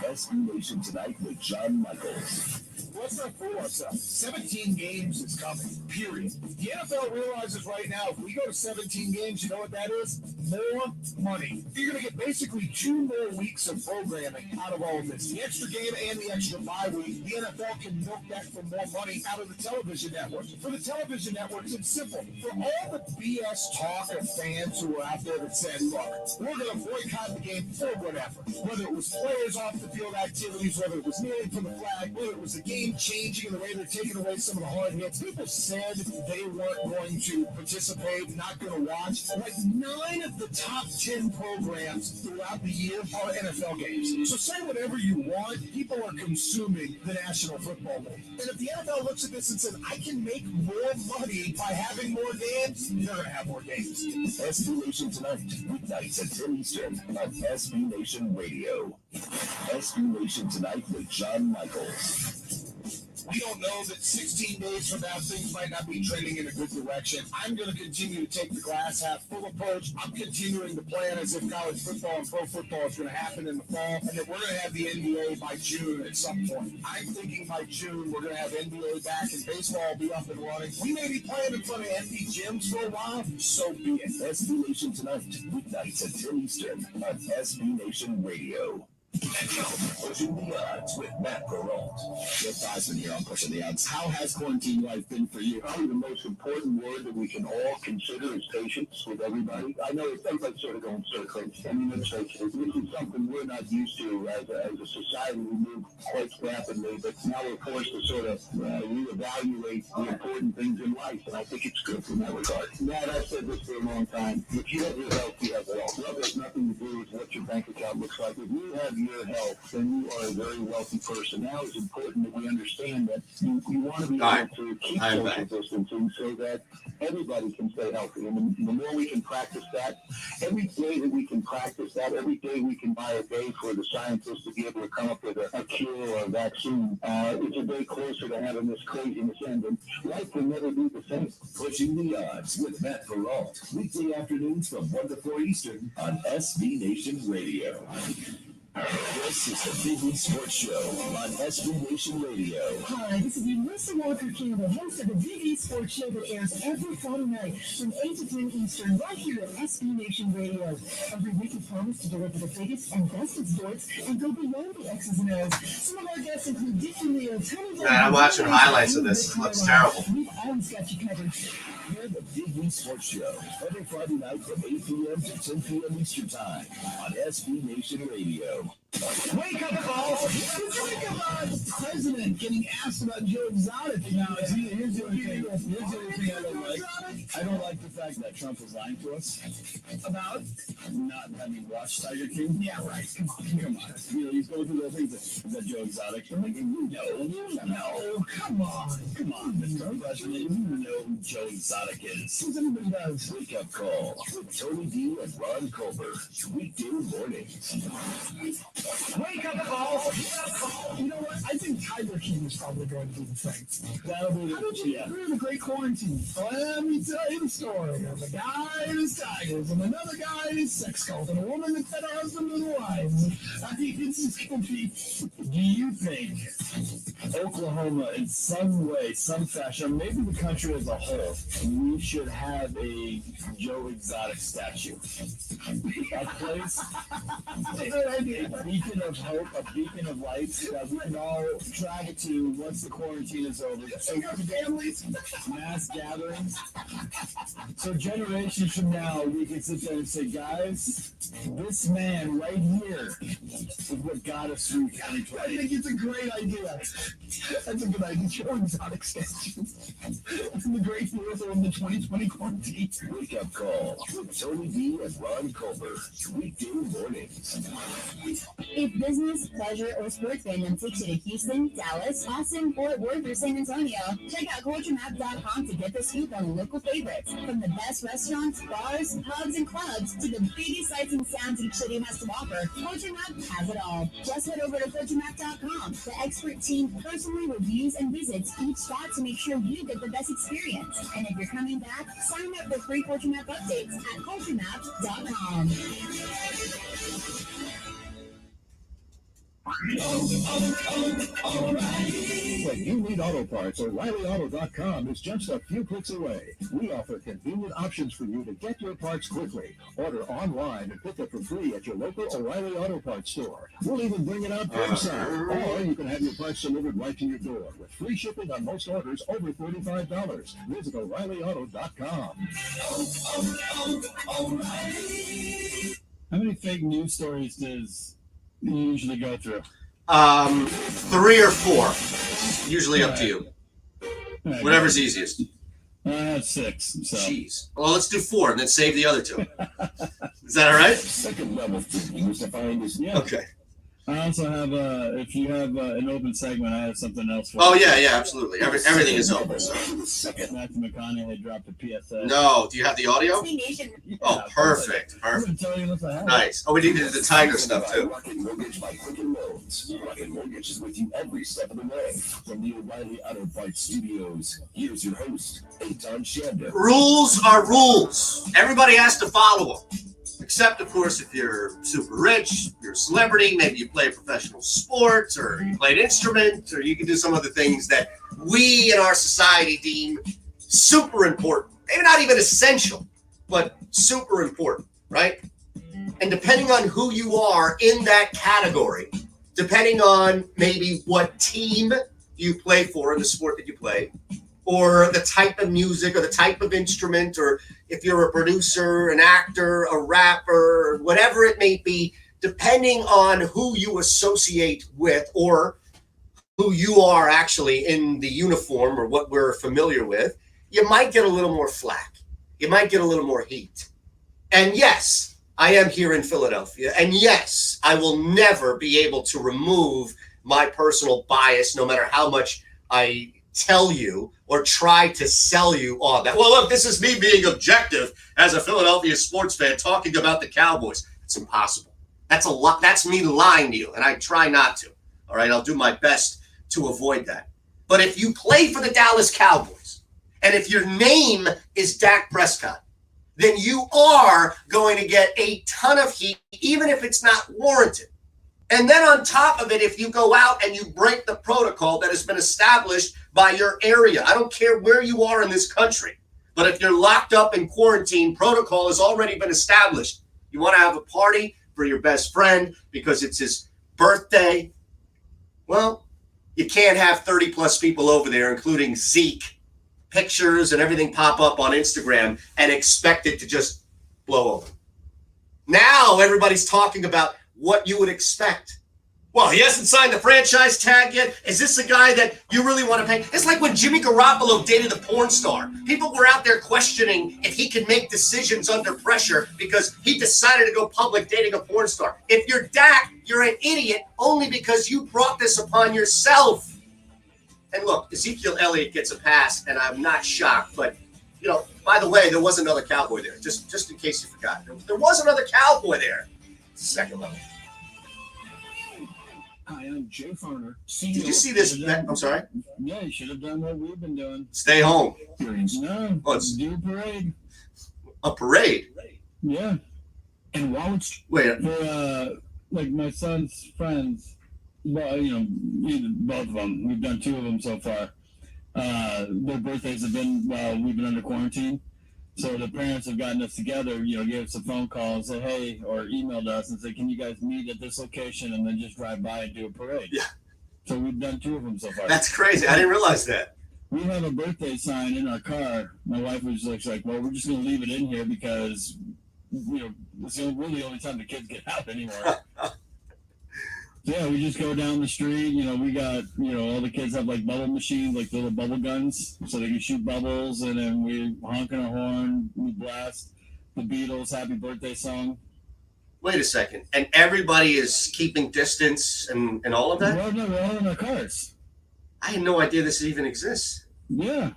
SB Nation Tonight with John Michaels. Let's not fool ourselves. 17 games is coming, period. The NFL realizes right now, if we go to 17 games, you know what that is? More money. You're going to get basically 2 more weeks of programming out of all of this. The extra game and the extra bye week, the NFL can milk that for more money out of the television network. For the television networks, it's simple. For all the BS talk of fans who were out there that said, look, we're going to boycott the game for whatever. Whether it was players off the field activities, whether it was kneeling for the flag, whether it was the game changing in the way they're taking away some of the hard hits. People said they weren't going to participate, not going to watch. Like 9 of the top 10 programs throughout the year are NFL games. So say whatever you want, people are consuming the National Football League. And if the NFL looks at this and says, I can make more money by having more games, they're going to have more games. SB Nation Tonight, weeknights at 10 Eastern on SB Nation Radio. SB Nation Tonight with John Michaels. We don't know that 16 days from now things might not be trending in a good direction. I'm going to continue to take the glass half full approach. I'm continuing to plan as if college football and pro football is going to happen in the fall, and that we're going to have the NBA by June at some point. I'm thinking by June we're going to have NBA back and baseball will be up and running. We may be playing in front of empty gyms for a while. So be it. SB Nation tonight, weeknights at 10 Eastern on SB Nation Radio. Pushing the Odds with Matt Perrault. Jeff Dyson here on Pushing the Odds. How has quarantine life been for you? Probably the most important word that we can all consider is patience with everybody. I know it sounds like sort of going circles. I mean, let's face it, this is something we're not used to as a society. We move quite rapidly, but now we're forced to sort of reevaluate the important things in life, and I think it's good from that regard. Matt, I've said this for a long time. If you have your health, you have wealth. Wealth has nothing to do with what your bank account looks like. If you have your health, then you are a very wealthy person. Now it's important that we understand that you want to be able to keep social distancing so that everybody can stay healthy. And the more we can practice that, every day that we can practice that, every day we can buy a day for the scientists to be able to come up with a cure or a vaccine, it's a day closer to having this craziness end. And life will never be the same. Pushing the Odds with Matt Perrault. Weekday afternoons from 1 to 4 Eastern on SB Nation Radio. This is the Big League Sports Show on SB Nation Radio. Hi, this is Melissa Walker King, the host of the Big League Sports Show that airs every Friday night from 8 to 10 Eastern, right here at SB Nation Radio. Every week we promise to deliver the biggest and best of sports and go beyond the X's and O's. Some of our guests include Dick Leo, Tony Man, I'm watching highlights of this. It looks terrible. We've always got you covered. Hear the Big League Sports Show every Friday night from 8 p.m. to 10 p.m. Eastern Time on SB Nation Radio. Wake up, Paul! Wake up, President getting asked about Joe Exotic. Now, here's the only thing I don't like. I don't like the fact that Trump was lying to us about not having watched Tiger King. Yeah, right. Come on. You know, he's going through those things. Is that Joe Exotic? I'm like, no, come on, Mr. President. You know who Joe Exotic is. Who's everybody does? Wake up call with Tony D and Ron Colbert. Weekday mornings. Wake up, Paul! You know what? I think Tiger King is probably going to be the thing. That'll be How did you get through the great quarantine? Let me tell you the story of a guy and his tigers, and another guy and his sex cult, and a woman that fed her husband with wives. I think this is going to be. Do you think Oklahoma, in some way, some fashion, maybe the country as a whole, we should have a Joe Exotic statue? A place, a beacon of hope, a beacon of light that we can all travel to once the quarantine is over. Families. Mass gatherings. So generations from now, we can sit there and say, guys, this man right here is what got us through 2020. I think it's a great idea. That's a good idea. Joe Exotic statue. The great hero of the 2020 quarantine. Wake up call with Tony D and Ron Colbert. Weekday mornings. If business, pleasure, or sports fandom takes you to Houston, Dallas, Austin, Fort Worth, or San Antonio, check out CultureMap.com to get the scoop on local favorites. From the best restaurants, bars, pubs, and clubs to the biggest sights and sounds each city has to offer, Culture Map has it all. Just head over to CultureMap.com. The expert team personally reviews and visits each spot to make sure you get the best experience. And if you're coming back, sign up for free Culture Map updates at CultureMap.com. When you need auto parts, O'ReillyAuto.com is just a few clicks away. We offer convenient options for you to get your parts quickly. Order online and pick up for free at your local O'Reilly Auto Parts store. We'll even bring it out curbside. Or you can have your parts delivered right to your door with free shipping on most orders over $35. Visit O'ReillyAuto.com. How many fake news stories does you usually go through? 3 or 4. Usually up to you. Right. Whatever's easiest. I have 6. So. Jeez. Well, let's do 4 and then save the other 2. Is that all right? Second level thinking is defined as Okay. I also have if you have an open segment, I have something else for Oh you. yeah, absolutely. Everything is open. So. Matthew McConaughey dropped a PSA. No, do you have the audio? Yeah, Oh, perfect, I'm perfect. gonna tell you what I have. Nice. Oh, we needed the Tiger stuff too. Rocket Mortgage by Quicken Loans. Rocket Mortgage is with you every step of the way. From the O'Reilly Auto Parts Studios, here's your host, Eitan Shander. Rules are rules. Everybody has to follow them. Except, of course, if you're super rich, you're a celebrity, maybe you play professional sports, or you play an instrument, or you can do some of the things that we in our society deem super important. Maybe not even essential, but super important, right? And depending on who you are in that category, depending on maybe what team you play for in the sport that you play, or the type of music or the type of instrument, or if you're a producer, an actor, a rapper, whatever it may be, depending on who you associate with or who you are actually in the uniform or what we're familiar with, you might get a little more flack. You might get a little more heat. And yes, I am here in Philadelphia. And yes, I will never be able to remove my personal bias, no matter how much I tell you or try to sell you on that. Well, look, this is me being objective as a Philadelphia sports fan talking about the Cowboys. It's impossible. That's a lot. That's me lying to you, and I try not to. All right, I'll do my best to avoid that. But if you play for the Dallas Cowboys, and if your name is Dak Prescott, then you are going to get a ton of heat, even if it's not warranted. And then on top of it, if you go out and you break the protocol that has been established by your area, I don't care where you are in this country, but if you're locked up in quarantine, protocol has already been established. You want to have a party for your best friend because it's his birthday. Well, you can't have 30 plus people over there, including Zeke, pictures and everything pop up on Instagram and expect it to just blow over. Now everybody's talking about what you would expect. Well, he hasn't signed the franchise tag yet. Is this a guy that you really want to pay? It's like when Jimmy Garoppolo dated the porn star. People were out there questioning if he could make decisions under pressure because he decided to go public dating a porn star. If you're Dak, you're an idiot only because you brought this upon yourself. And look, Ezekiel Elliott gets a pass, and I'm not shocked. But, you know, by the way, there was another Cowboy there, just in case you forgot. There was another Cowboy there. Second level. Hi, I'm Jay Farner. Did you see this? I'm sorry? Yeah, you should have done what we've been doing. Stay home. No, Oh, it's do a parade. a parade. Yeah. And while it's Wait, For, like my son's friends, well, you know, both of them. We've done two of them so far. Their birthdays have been while we've been under quarantine. So the parents have gotten us together, you know, gave us a phone call and said, hey, or emailed us and said, can you guys meet at this location and then just drive by and do a parade? Yeah. So we've done two of them so far. that's crazy. I didn't realize that. We have a birthday sign in our car. My wife was like, well, we're just going to leave it in here because, you know, it's really the only time the kids get out anymore. Yeah, we just go down the street. You know, we got, you know, all the kids have like bubble machines, like little bubble guns, so they can shoot bubbles. And then we honk our horn, we blast the Beatles' Happy Birthday song. Wait a second. And everybody is keeping distance and all of that? We're all in our cars. I had no idea this even exists. Yeah.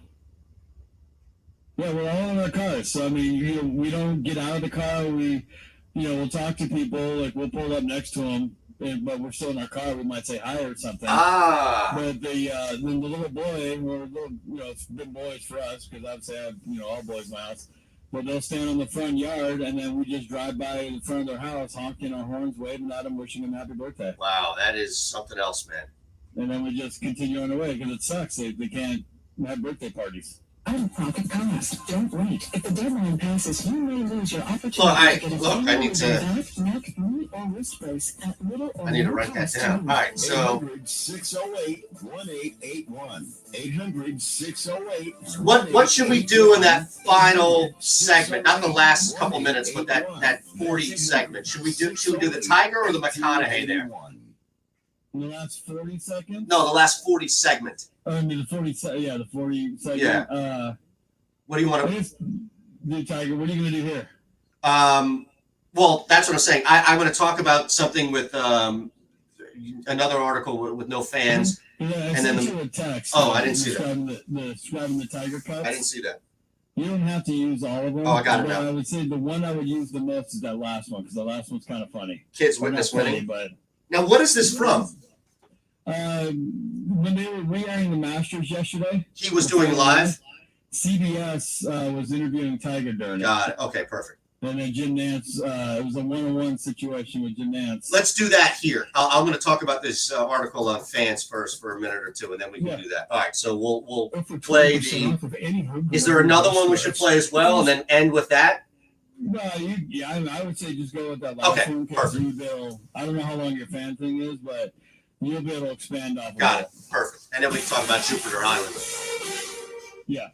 Yeah, we're all in our cars. So, I mean, you know, we don't get out of the car. We, you know, we'll talk to people. Like, we'll pull up next to them. But we're still in our car. We might say hi or something. But the little boy, or little, you know, it's big boys for us because obviously I have, you know, all boys in my house. But they'll stand on the front yard and then we just drive by in front of their house, honking our horns, waving at them, wishing them happy birthday. Wow, that is something else, man. And then we just continue on our way because it sucks. They can't have birthday parties. Out-of-pocket cost. Don't wait. If the deadline passes, you may lose your opportunity to get a I need to. back, neck, knee, or wrist brace at little or I need to no write that cost down. to you. All right, so 800-608-1881. 800-608. what should we do in that final segment? Not the last couple minutes, but that 40 segment. Should we do the Tiger or the McConaughey there? In the last 40 seconds? No, the last 40 segment. I mean, the 40 second. Yeah. What do you want to? The Tiger. What are you going to do here? Well, that's what I'm saying. I'm going to talk about something with another article with no fans. Yeah, I And sent then you a text. Oh, I didn't see that. Describing the Tiger Cups. I didn't see that. You don't have to use all of them. Oh, I got it although now. I would say the one I would use the most is that last one, because the last one's kind of funny. Kids Or witness not funny, winning. but Now, what is this from? when they were re-airing the Masters yesterday, He was doing live. CBS was interviewing Tiger during it. Got it. Okay, perfect. And then Jim Nance, it was a one-on-one situation with Jim Nance. Let's do that here. I'm going to talk about this article on fans first for a minute or two, and then we can do that. All right, so we'll play the. Is there another one we should play as well, and then end with that? No, I would say just go with that last one. Perfect. I don't know how long your fan thing is, but you'll be able to expand off of Got it. Perfect. And then we can talk about Jupiter Island. Yeah.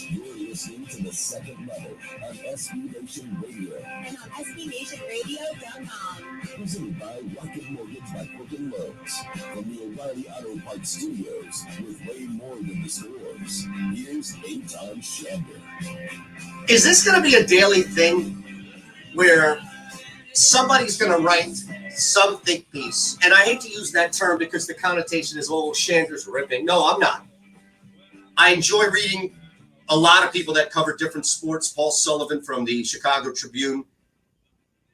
You're listening to The Second Level on SB Nation Radio. And on SBNationRadio.com. Presented by Rocket Mortgage by Quick and Loans. From the O'Reilly Auto Parts Studios, with way more than the scores. Here's Eitan Shander. Is this going to be a daily thing where somebody's going to write some think piece? And I hate to use that term because the connotation is, oh, Shander's ripping. No, I'm not. I enjoy reading a lot of people that cover different sports. Paul Sullivan from the Chicago Tribune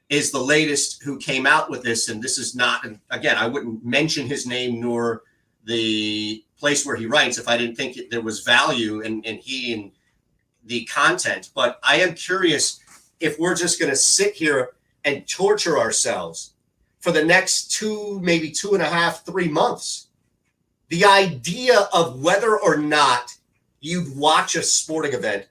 is the latest who came out with this. And this is not, again, I wouldn't mention his name nor the place where he writes if I didn't think there was value in he and the content. But I am curious if we're just going to sit here and torture ourselves for the next 2, maybe 2.5, 3 months. The idea of whether or not you'd watch a sporting event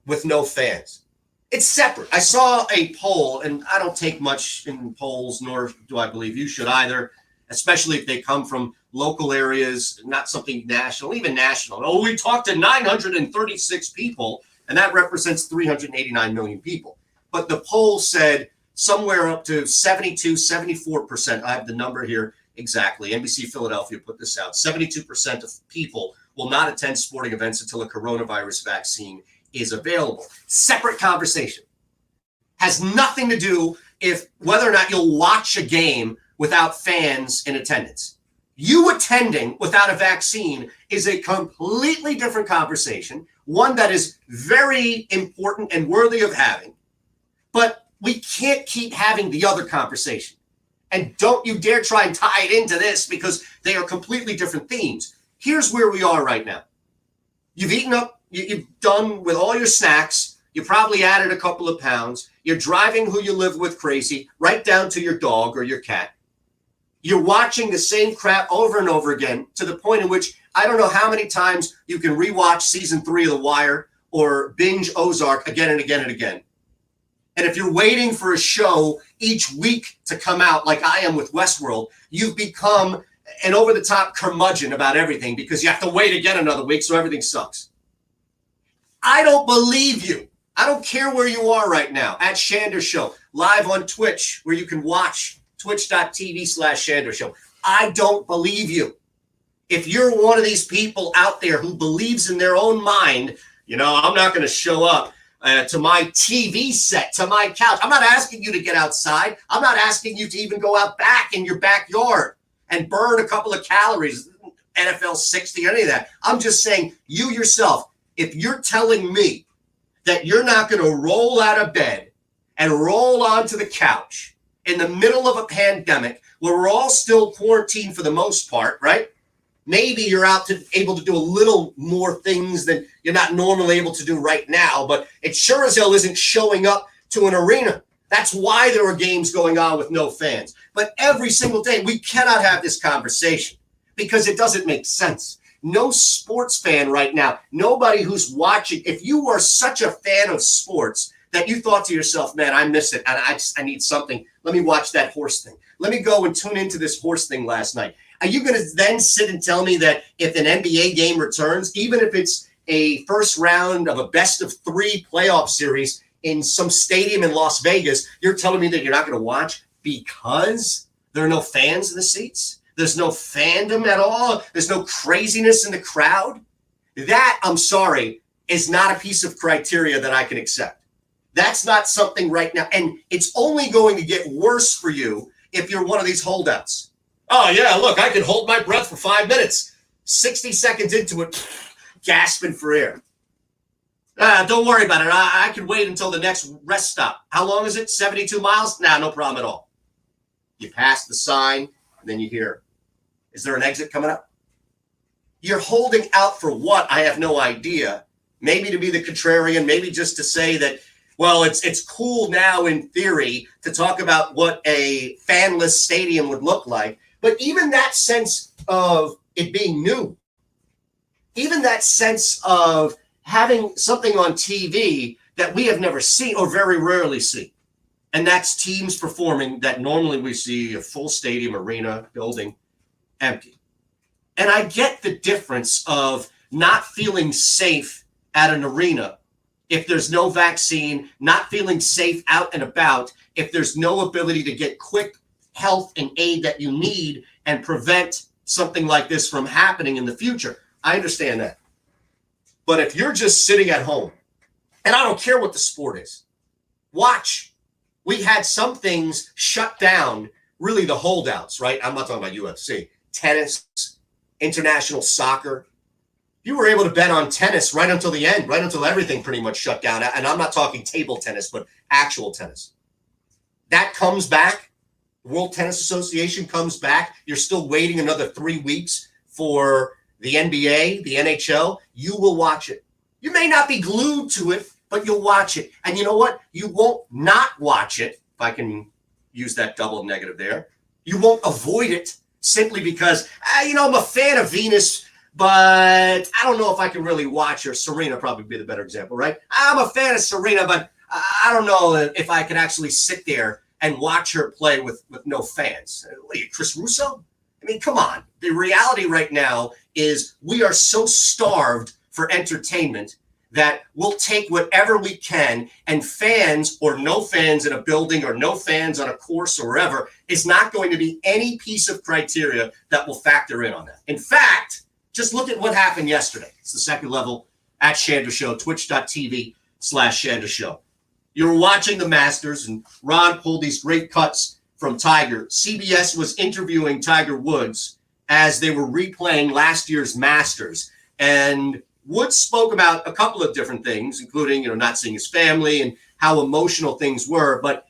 with no fans. It's separate. I saw a poll, and I don't take much in polls, nor do I believe you should either, especially if they come from local areas, not something national, even national. Oh, we talked to 936 people, and that represents 389 million people. But the poll said somewhere up to 72, 74%. I have the number here exactly. NBC Philadelphia put this out. 72% of people will not attend sporting events until a coronavirus vaccine is available. Separate conversation. Has nothing to do if whether or not you'll watch a game without fans in attendance. You attending without a vaccine is a completely different conversation, one that is very important and worthy of having. But we can't keep having the other conversation. And don't you dare try and tie it into this because they are completely different themes. Here's where we are right now. You've eaten up, you've done with all your snacks. You probably added a couple of pounds. You're driving who you live with crazy, right down to your dog or your cat. You're watching the same crap over and over again to the point in which I don't know how many times you can rewatch season 3 of The Wire or binge Ozark again and again and again. And if you're waiting for a show each week to come out like I am with Westworld, you've become an over-the-top curmudgeon about everything because you have to wait again another week, so everything sucks. I don't believe you. I don't care where you are right now. At Shander Show, live on Twitch, where you can watch twitch.tv/Shander Show. I don't believe you. If you're one of these people out there who believes in their own mind, I'm not going to show up to my TV set, to my couch. I'm not asking you to get outside. I'm not asking you to even go out back in your backyard and burn a couple of calories, NFL 60, any of that. I'm just saying, you yourself, if you're telling me that you're not going to roll out of bed and roll onto the couch in the middle of a pandemic where we're all still quarantined for the most part, right? Maybe you're able to do a little more things than you're not normally able to do right now, but it sure as hell isn't showing up to an arena. That's why there are games going on with no fans. But every single day, we cannot have this conversation because it doesn't make sense. No sports fan right now, nobody who's watching, if you are such a fan of sports that you thought to yourself, man, I miss it, and I need something. Let me watch that horse thing. Let me go and tune into this horse thing last night. Are you going to then sit and tell me that if an NBA game returns, even if it's a first round of a best-of-3 playoff series in some stadium in Las Vegas, you're telling me that you're not going to watch because there are no fans in the seats? There's no fandom at all? There's no craziness in the crowd? That, I'm sorry, is not a piece of criteria that I can accept. That's not something right now. And it's only going to get worse for you if you're one of these holdouts. Oh, yeah, look, I could hold my breath for 5 minutes. 60 seconds into it, gasping for air. Don't worry about it. I can wait until the next rest stop. How long is it? 72 miles? Nah, no problem at all. You pass the sign, and then you hear, is there an exit coming up? You're holding out for what? I have no idea. Maybe to be the contrarian, maybe just to say that, well, it's cool now in theory to talk about what a fanless stadium would look like. But even that sense of it being new, even that sense of having something on TV that we have never seen or very rarely see, and that's teams performing that normally we see a full stadium, arena, building empty. And I get the difference of not feeling safe at an arena if there's no vaccine, not feeling safe out and about, if there's no ability to get quick health and aid that you need and prevent something like this from happening in the future. I understand that. But if you're just sitting at home, and I don't care what the sport is, watch. We had some things shut down, really the holdouts, right? I'm not talking about UFC, tennis, international soccer. You were able to bet on tennis right until the end, right until everything pretty much shut down. And I'm not talking table tennis, but actual tennis. That comes back. The World Tennis Association comes back. You're still waiting another 3 weeks for the NBA, the NHL. You will watch it. You may not be glued to it, but you'll watch it. And you know what? You won't not watch it, if I can use that double negative there. You won't avoid it simply because, I'm a fan of Venus, but I don't know if I can really watch her. Serena probably be the better example, right? I'm a fan of Serena, but I don't know if I could actually sit there and watch her play with no fans. What are you, Chris Russo? I mean, come on. The reality right now is we are so starved for entertainment that we'll take whatever we can, and fans or no fans in a building or no fans on a course or wherever is not going to be any piece of criteria that will factor in on that. In fact, just look at what happened yesterday. It's the second level at Shander Show, twitch.tv/Shander Show. You were watching the Masters, and Ron pulled these great cuts from Tiger. CBS was interviewing Tiger Woods as they were replaying last year's Masters. And Woods spoke about a couple of different things, including, not seeing his family and how emotional things were. But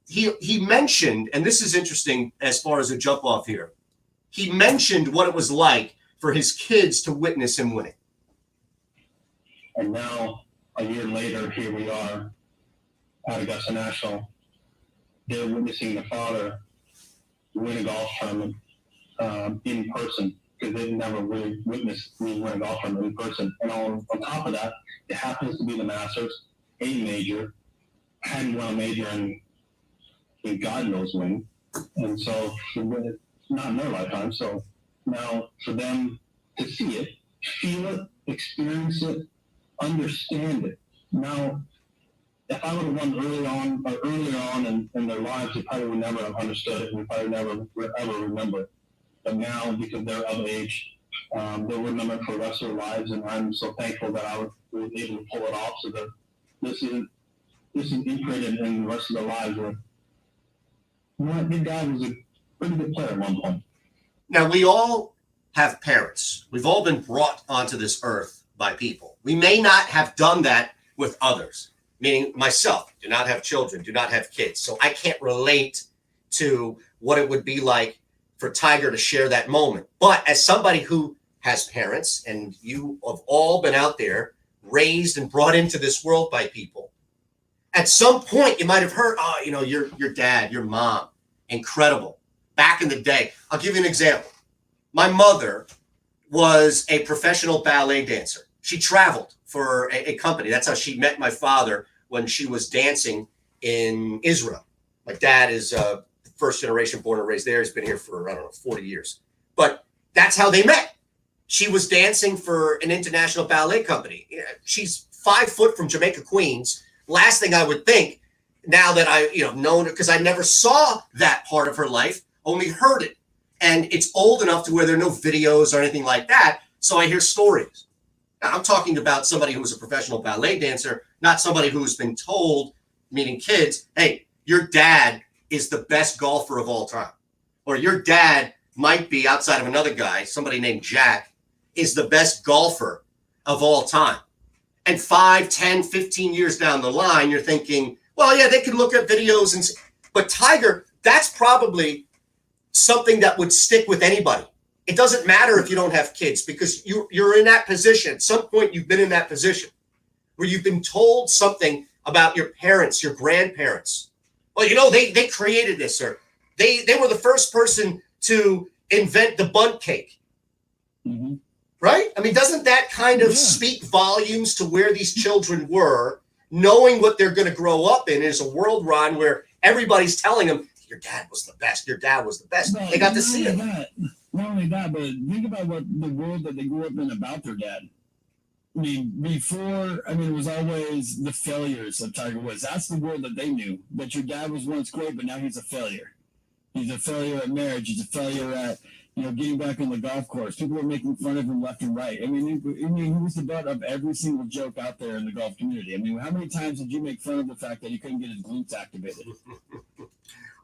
he mentioned, and this is interesting as far as a jump off here, he mentioned what it was like for his kids to witness him winning. And now, a year later, here we are at Augusta National. They're witnessing the father win a golf tournament in person, because they've never really witnessed me win a golf tournament in person. And on top of that, it happens to be the Masters, a major. I hadn't won a major in God knows when. And so it's not in their lifetime. So now for them to see it, feel it, experience it, understand it. Now, if I would have won earlier on in their lives, they probably would never have understood it. We probably never ever remember it. But now, because they're of age, they'll remember it for the rest of their lives. And I'm so thankful that I was able to pull it off, so that this is imprinted in the rest of their lives. Where, your dad was a pretty good player at one point. Now, we all have parents. We've all been brought onto this earth by people. We may not have done that with others. Meaning myself, do not have children, do not have kids. So I can't relate to what it would be like for Tiger to share that moment. But as somebody who has parents, and you have all been out there, raised and brought into this world by people, at some point you might have heard, your dad, your mom, incredible. Back in the day, I'll give you an example. My mother was a professional ballet dancer. She traveled for a company. That's how she met my father when she was dancing in Israel. My dad is first generation born and raised there. He's been here for, 40 years. But that's how they met. She was dancing for an international ballet company. She's 5 foot from Jamaica, Queens. Last thing I would think, now that I, known her, because I never saw that part of her life, only heard it. And it's old enough to where there are no videos or anything like that. So I hear stories. Now, I'm talking about somebody who's a professional ballet dancer, not somebody who's been told, meaning kids, hey, your dad is the best golfer of all time. Or your dad might be, outside of another guy, somebody named Jack, is the best golfer of all time. And 5, 10, 15 years down the line, you're thinking, well, yeah, they can look at videos and but Tiger, that's probably something that would stick with anybody. It doesn't matter if you don't have kids, because you're in that position. At some point, you've been in that position where you've been told something about your parents, your grandparents. Well, you know, they created this, or they were the first person to invent the bundt cake. Mm-hmm. Right? I mean, doesn't that kind of speak volumes to where these children were, knowing what they're going to grow up in is a world, Ron, where everybody's telling them, your dad was the best. Your dad was the best. But they got to see it. Not only that, but think about what the world that they grew up in about their dad. I mean, it was always the failures of Tiger Woods. That's the world that they knew. That your dad was once great, but now he's a failure. He's a failure at marriage. He's a failure at, getting back on the golf course. People are making fun of him left and right. I mean, he was the butt of every single joke out there in the golf community. I mean, how many times did you make fun of the fact that he couldn't get his glutes activated?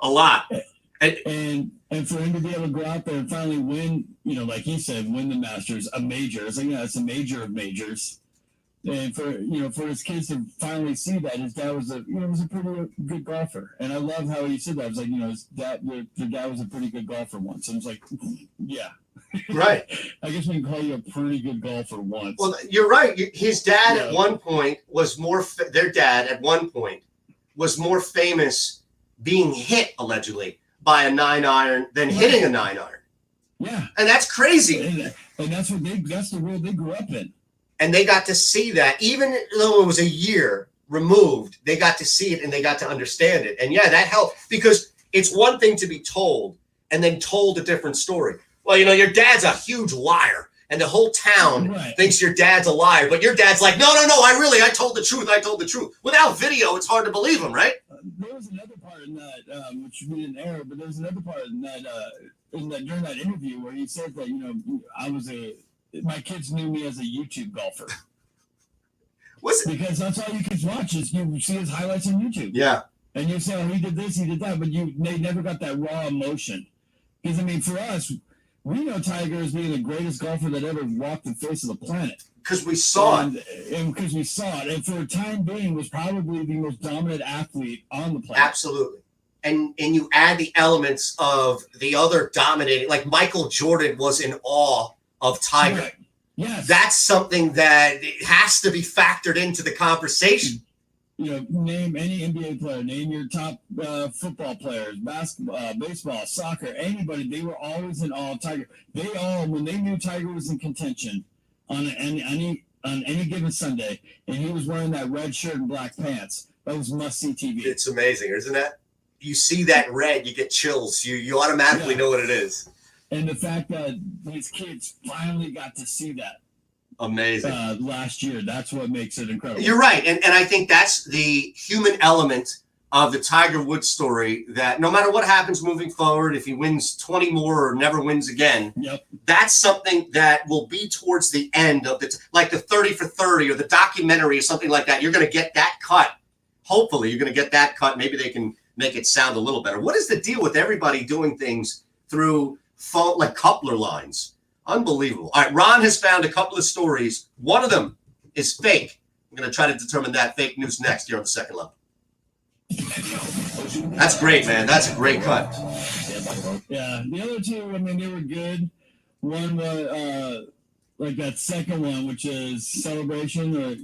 A lot. And for him to be able to go out there and finally win, like he said, win the Masters, a major. It's like, it's a major of majors. And for his kids to finally see that his dad was a pretty good golfer. And I love how he said that. I was like, your dad was a pretty good golfer once. And I was like, yeah. Right. I guess we can call you a pretty good golfer once. Well, you're right. His dad at one point was their dad at one point was more famous being hit, allegedly, by a 9-iron than hitting a 9-iron. Yeah. And that's crazy. And that's the world they grew up in. And they got to see that, even though it was a year removed, they got to see it and they got to understand it. And yeah, that helped, because it's one thing to be told and then told a different story. Well, your dad's a huge liar and the whole town thinks your dad's a liar, but your dad's like, no, I told the truth. I told the truth. Without video, it's hard to believe him, right? There was another part in that, which we didn't air, but there was another part in that during that interview where he said that, my kids knew me as a YouTube golfer. Because that's all you kids watch is you see his highlights on YouTube. Yeah. And you say, oh, he did this, he did that, but they never got that raw emotion. Because, for us, we know Tiger as being the greatest golfer that ever walked the face of the planet. Because we saw it. And because we saw it. And for a time being, was probably the most dominant athlete on the planet. Absolutely. And you add the elements of the other dominating, like Michael Jordan was in awe of Tiger. Right. Yes. That's something that has to be factored into the conversation. Name any NBA player, name your top football players, basketball, baseball, soccer, anybody. They were always in awe of Tiger. They all, when they knew Tiger was in contention on any given Sunday, and he was wearing that red shirt and black pants, that was must-see TV. It's amazing, isn't that? You see that red, you get chills. You automatically know what it is. And the fact that his kids finally got to see that. Amazing. Last year, that's what makes it incredible. You're right. And I think that's the human element of the Tiger Woods story, that no matter what happens moving forward, if he wins 20 more or never wins again, that's something that will be towards the end of like the 30 for 30 or the documentary or something like that. You're going to get that cut. Hopefully you're going to get that cut. Maybe they can make it sound a little better. What is the deal with everybody doing things through phone, like coupler lines? Unbelievable. All right, Ron has found a couple of stories. One of them is fake. We're going to try to determine that fake news next here on the Second Level. That's great, man. That's a great cut. Yeah, the other two, they were good. One was like that second one, which is Celebration or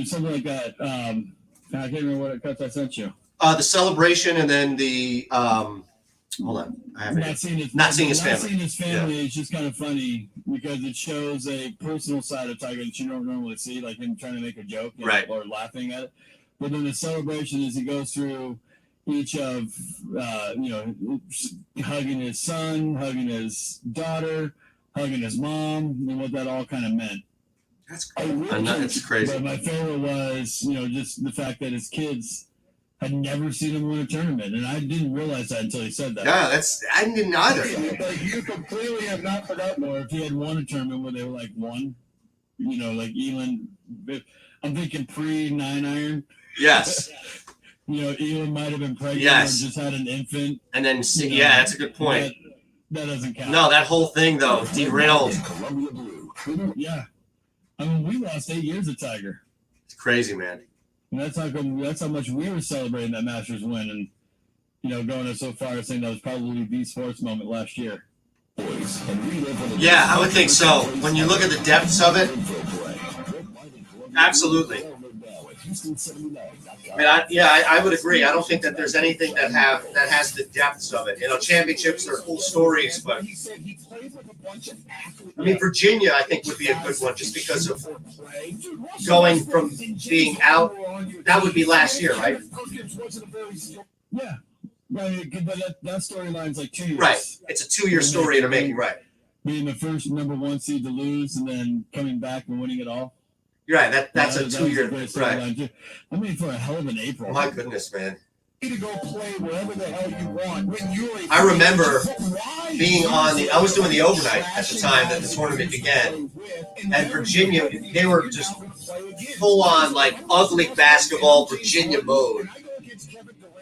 something like that. I can't remember what cuts I sent you. The Celebration, and then the hold on, I haven't. Not seeing his family. Not seeing his family is just kind of funny because it shows a personal side of Tiger that you don't normally see, like him trying to make a joke, right, or laughing at it. But then the Celebration is he goes through each of, hugging his son, hugging his daughter, hugging his mom, and what that all kind of meant. That's cool. It's crazy. But my favorite was, just the fact that his kids had never seen him win a tournament, and I didn't realize that until he said that. Yeah, I didn't either. Like, you completely have not forgotten, or if he had won a tournament where they were like 1, you know, like Elin. I'm thinking pre-9 iron. Yes. You know, Elin might have been pregnant Yes. or just had an infant. And then, You know, yeah, that's a good point. That doesn't count. No, that whole thing, though, derailed. Columbia Blue. Yeah. I mean, we lost 8 years of Tiger. It's crazy, man. And that's how much we were celebrating that Masters win, and you know, going so far as saying that was probably the sports moment last year. Yeah, I would think so. When you look at the depths of it, absolutely. I mean, I would agree. I don't think that there's anything that has the depths of it. You know, championships are cool stories, but I mean, Virginia, I think, would be a good one just because of going from being out. That would be last year, right? Yeah. Right, but that storyline's like 2 years. Right. It's a 2-year story in the making, right? Being the first number 1 seed to lose and then coming back and winning it all. You're right. That's a 2-year, great right? storyline too. I mean, for a hell of an April. Oh, my goodness, man. To go play wherever the hell you want. When you're I remember being I was doing the overnight at the time that the tournament began, and Virginia, they were just full on like ugly basketball Virginia mode.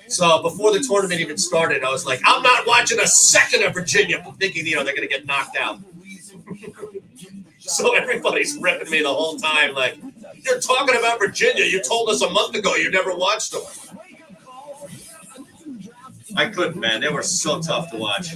So before the tournament even started, I was like, I'm not watching a second of Virginia, thinking, you know, they're going to get knocked out. So everybody's ripping me the whole time. Like, you're talking about Virginia. You told us a month ago you never watched them. I couldn't, man. They were so tough to watch.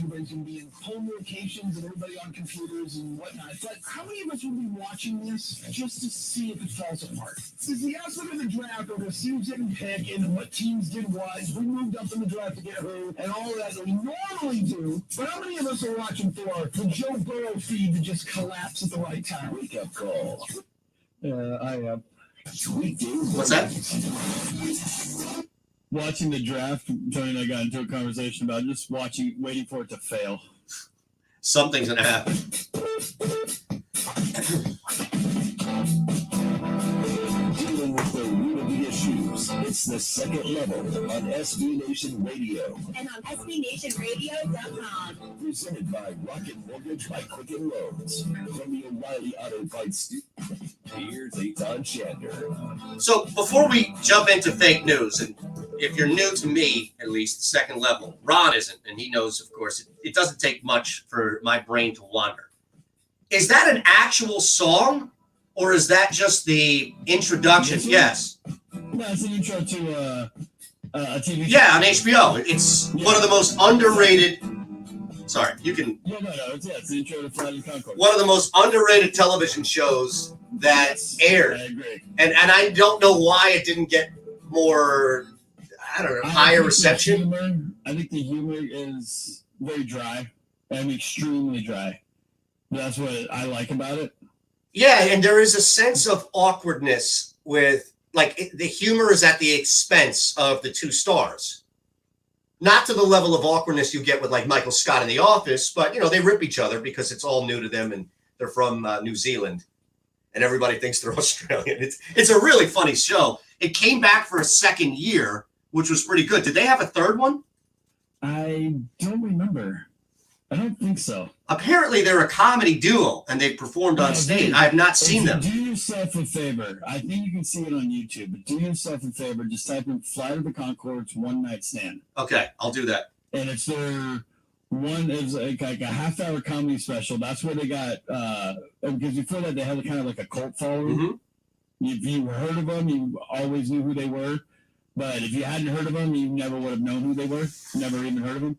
Home locations and everybody on computers and whatnot. It's like, how many of us would be watching this just to see if it falls apart? Because the aspect of the draft over see who's getting picked and what teams did what, who moved up in the draft to get who, and all of that we normally do. But how many of us are watching for the Joe Burrow feed to just collapse at the right time? Wake up call. I am. What's that? Watching the draft, Tony and I got into a conversation about just waiting for it to fail. Something's going to happen. Dealing with the root of the issues. It's the second level on SB Nation Radio. And on SBNationRadio.com. Presented by Rocket Mortgage by Quicken Loans. From the O'Reilly Auto Fight Studio. Here's Eitan Shander. So before we jump into fake news, and if you're new to me, at least second level, Ron isn't, and he knows, of course, it doesn't take much for my brain to wander. Is that an actual song, or is that just the introduction? Yes. No, it's an intro to a TV show. Yeah, on HBO. It's one of the most underrated. Sorry, you can. No, it's the intro to Flight of Conchords. One of the most underrated television shows that aired. I agree. And I don't know why it didn't get more, I don't know, higher reception. I think the humor is very dry. I'm extremely dry. That's what I like about it. Yeah, and there is a sense of awkwardness with, like, the humor is at the expense of the two stars. Not to the level of awkwardness you get with, like, Michael Scott in The Office, but, you know, they rip each other because it's all new to them and they're from New Zealand. And everybody thinks they're Australian. It's a really funny show. It came back for a second year, which was pretty good. Did they have a third one? I don't remember. I don't think so. Apparently, they're a comedy duo, and they performed on stage. I have not seen them. Do yourself a favor. I think you can see it on YouTube, but do yourself a favor. Just type in Flight of the Conchords One Night Stand. Okay, I'll do that. And it's their one is like a half-hour comedy special. That's where they got, because before that, they had kind of like a cult following. Mm-hmm. If you heard of them, you always knew who they were. But if you hadn't heard of them, you never would have known who they were. Never even heard of them.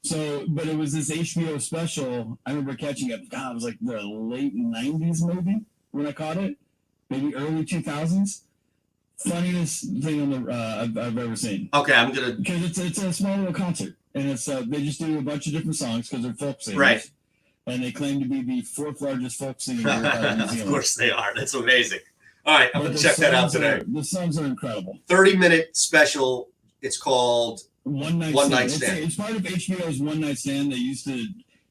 So, but it was this HBO special. I remember catching it. God, it was like the late 90s maybe when I caught it. Maybe early 2000s. Funniest thing on the I've ever seen. Okay, I'm gonna, because it's a small little concert, and it's they just do a bunch of different songs because they're folk singers, right? And they claim to be the fourth largest folk singer in New Zealand. Of course they are. That's amazing. All right, I'm gonna check that out today. The songs are incredible. 30-minute special. It's called One Night Stand. It's part of HBO's One Night Stand. They used to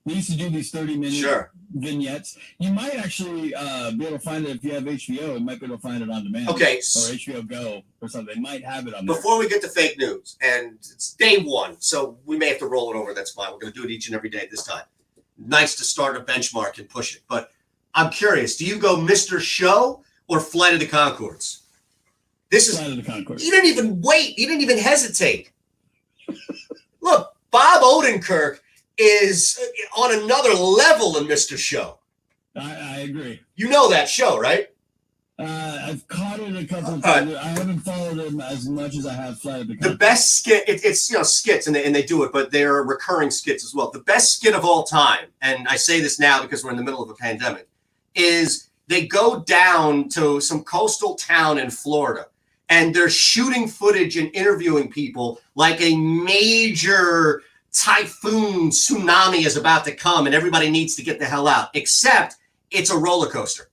do these 30-minute vignettes. You might actually be able to find it if you have HBO. You might be able to find it on demand. Okay. Or HBO Go or something. They might have it on there. Before we get to fake news, and it's day one, so we may have to roll it over. That's fine. We're going to do it each and every day this time. Nice to start a benchmark and push it. But I'm curious. Do you go Mr. Show or Flight of the Conchords? This is Flight of the Conchords. You didn't even wait. You didn't even hesitate. Look, Bob Odenkirk is on another level in Mr. Show. I agree. You know that show, right? I've caught it a couple of times. I haven't followed him as much as I have Flight of the Conchords. The best skit, it's skits, and they do it, but they're recurring skits as well. The best skit of all time, and I say this now because we're in the middle of a pandemic, is they go down to some coastal town in Florida, and they're shooting footage and interviewing people like a major typhoon tsunami is about to come, and everybody needs to get the hell out, except it's a roller coaster.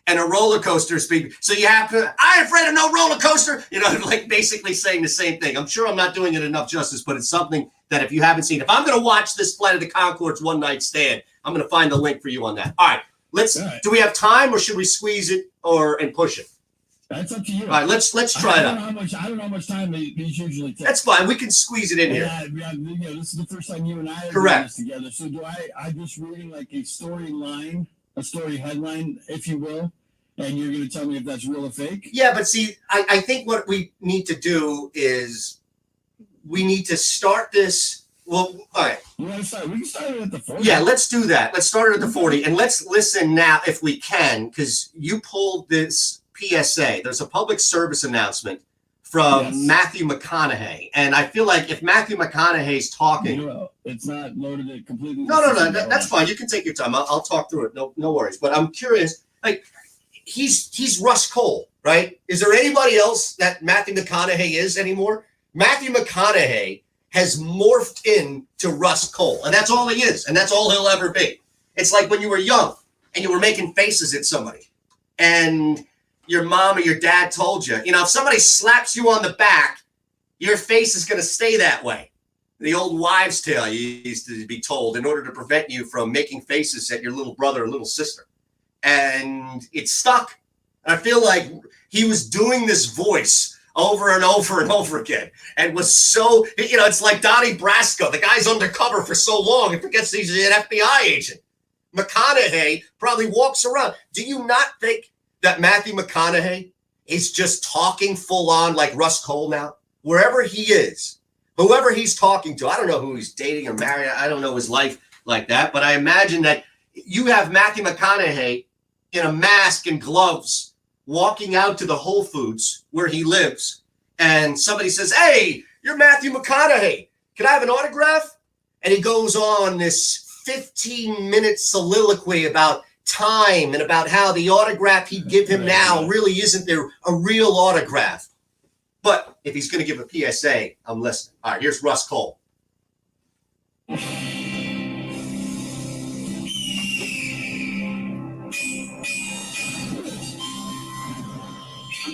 And a roller coaster is big. So you have to, I'm afraid of no roller coaster. Like basically saying the same thing. I'm sure I'm not doing it enough justice, but it's something that if you haven't seen, if I'm going to watch this Flight of the Conchords one night stand, I'm going to find the link for you on that. All right. Do we have time or should we squeeze it and push it? That's up to you. All right, let's try it out. I don't know how much time these usually take. That's fine. We can squeeze it in here. Yeah, this is the first time you and I are Correct. doing this together. So do I just reading like a storyline, a story headline, if you will, and you're going to tell me if that's real or fake? Yeah, but see, I think what we need to do is we need to start this. Well, all right. You want to start? We can start it at the 40. Yeah, let's do that. Let's start it at the 40. And let's listen now, if we can, because you pulled this PSA. There's a public service announcement from Matthew McConaughey. And I feel like if Matthew McConaughey's talking. No, it's not loaded it completely. No. That's fine. You can take your time. I'll talk through it. No worries. But I'm curious, like, he's Russ Cole, right? Is there anybody else that Matthew McConaughey is anymore? Matthew McConaughey has morphed into Russ Cole, and that's all he is, and that's all he'll ever be. It's like when you were young and you were making faces at somebody, and your mom or your dad told you, if somebody slaps you on the back, your face is going to stay that way. The old wives' tale you used to be told in order to prevent you from making faces at your little brother or little sister. And it stuck. And I feel like he was doing this voice over and over and over again, and was so, it's like Donnie Brasco. The guy's undercover for so long, he forgets he's an FBI agent. McConaughey probably walks around. Do you not think that Matthew McConaughey is just talking full on like Russ Cole now? Wherever he is, whoever he's talking to, I don't know who he's dating or married. I don't know his life like that, but I imagine that you have Matthew McConaughey in a mask and gloves walking out to the Whole Foods where he lives, and somebody says, "Hey, you're Matthew McConaughey. Can I have an autograph?" And he goes on this 15-minute soliloquy about time and about how the autograph he'd give him now really isn't a real autograph. But if he's going to give a PSA, I'm listening. All right, here's Russ Cole.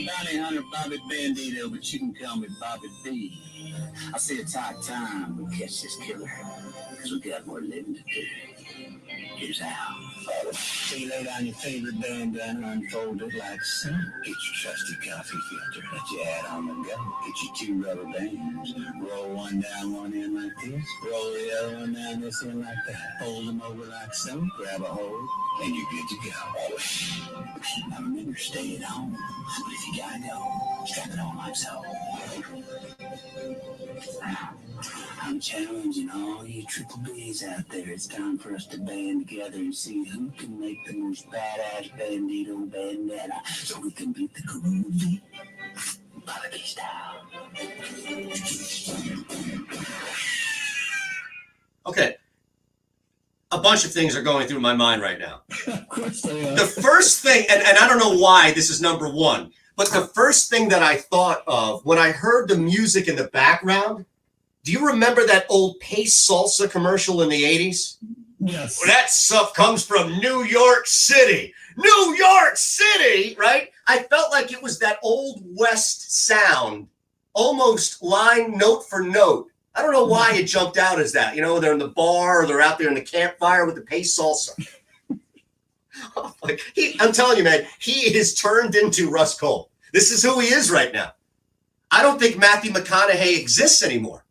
Bounty Hunter Bobby Bandito, but you can call me Bobby B. I say it's high time we catch this killer, because we got more living to do. Here's how. So you lay down your favorite bandana, unfold it like so. Get your trusty coffee filter, let your hat on the go. Get your 2 rubber bands, roll one down one end like this, roll the other one down this end like that. Hold them over like so, grab a hold, and you're good to go. Now remember, stay at home. But if you gotta go, strap it on like so. I'm challenging all you triple B's out there. It's time for us to band together and see who can make the most badass bandito bandana so we can beat the groovy Bobby B style. Okay. A bunch of things are going through my mind right now. Of course they are. The first thing, and I don't know why this is number one, but the first thing that I thought of when I heard the music in the background, do you remember that old Pace Salsa commercial in the 80s? Yes. Well, that stuff comes from New York City. New York City, right? I felt like it was that old West sound, almost line note for note. I don't know why it jumped out as that. They're in the bar or they're out there in the campfire with the Pace Salsa. I'm telling you, man, he is turned into Russ Cole. This is who he is right now. I don't think Matthew McConaughey exists anymore.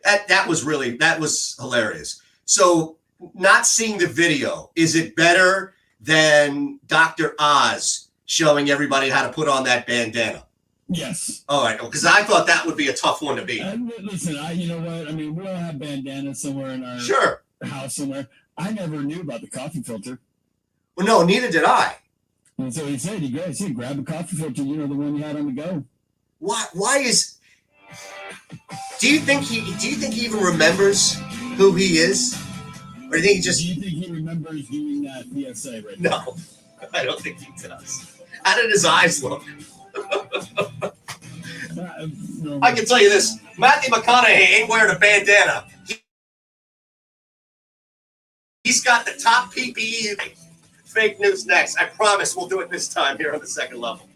That was hilarious. So not seeing the video, is it better than Dr. Oz showing everybody how to put on that bandana? Yes. All right, because I thought that would be a tough one to beat. Listen, you know what? I mean, we all have bandanas somewhere in our house somewhere. I never knew about the coffee filter. Well, no, neither did I. And so he said, grab a coffee filter, the one you had on the go. Why is... Do you think he even remembers who he is? Or do you think he just... Do you think he remembers doing that PSA right now? No, I don't think he does. How did his eyes look? No. I can tell you this. Matthew McConaughey ain't wearing a bandana. He's got the top PPE. Fake news next. I promise we'll do it this time here on the second level.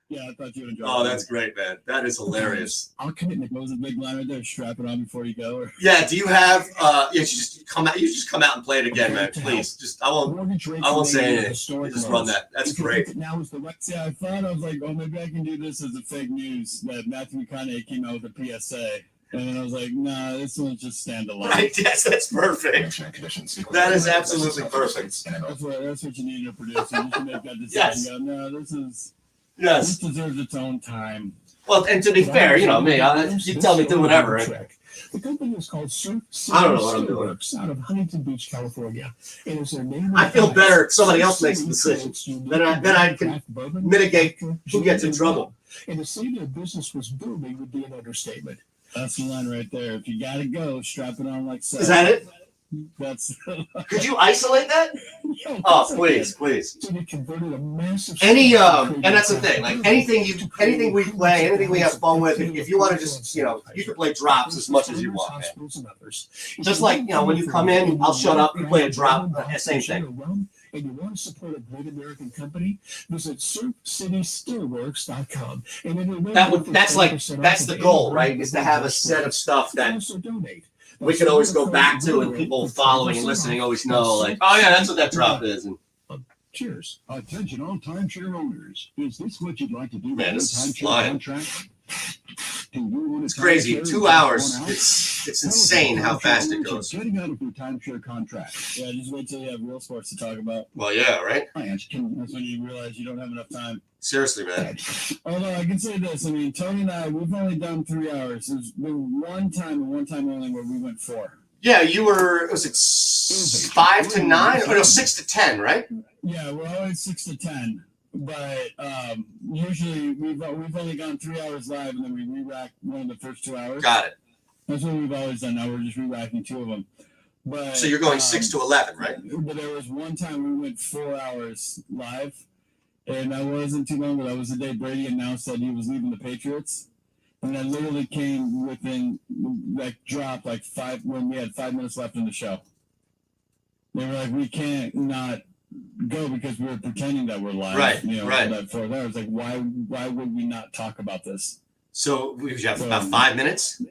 Yeah, I thought you would enjoy it. Oh, that's great, man. That is hilarious. I'll commit. What was the big line right there? Strap it on before you go. Or... Yeah. Do you have? You just come out. You just come out and play it again, man. Please. Just I won't say anything. You just run that. That's great. Now is the right. See, I thought I was like, oh, maybe I can do this as a fake news that Matthew McConaughey came out with a PSA. And then I was like, nah, this one's just standalone. Right, yes, that's perfect. That is absolutely perfect. That's what you need in a producer. You can make that decision. Yes. Go, no, this deserves its own time. Well, and to be fair, me, you tell me to do whatever. Right? The company is called Surf I don't know what I'm doing. Out of Huntington Beach, California. It is their name. I feel better if somebody else makes the decision. Then I can mitigate who gets in trouble. And to say their business was booming would be an understatement. That's the line right there. If you gotta go, strap it on like so. Is that it? That's. Could you isolate that? Oh, please. So they converted a massive. And that's the thing. Like anything we play, anything we have fun with. If you want to just, you can play drops as much as you want, man. Just like when you come in, I'll shut up. You play a drop. Same thing. And you want to support a great American company, visit SurfCitySteelworks.com. And that's the goal, right? Is to have a set of stuff that we can always go back to, and people following and listening always know, like, oh yeah, that's what that drop is. And cheers. Attention all timeshare owners. Is this what you'd like to do? Man, this is flying. It's It's crazy. 2 hours. It's insane how fast it goes. Getting out of your timeshare contract. Yeah, just wait till you have real sports to talk about. Well, yeah, right? That's when you realize you don't have enough time. Seriously, man. Although I can say this, Tony and I, we've only done 3 hours. There's been one time and one time only where we went 4. Yeah, you were, was it 5 to 9? Or no, 6 to 10, right? Yeah, we're always 6 to 10. But usually we've only gone 3 hours live, and then we re-rack one of the first 2 hours. Got it. That's what we've always done. Now we're just re-racking 2 of them. But so you're going 6 to 11, right? But there was one time we went 4 hours live, and that wasn't too long ago. That was the day Brady announced that he was leaving the Patriots, and that literally came within drop when we had 5 minutes left in the show. They were like, we can't not go because we were pretending that we're live. Right, right. That 4 hours. Like, why would we not talk about this? So we have about 5 minutes?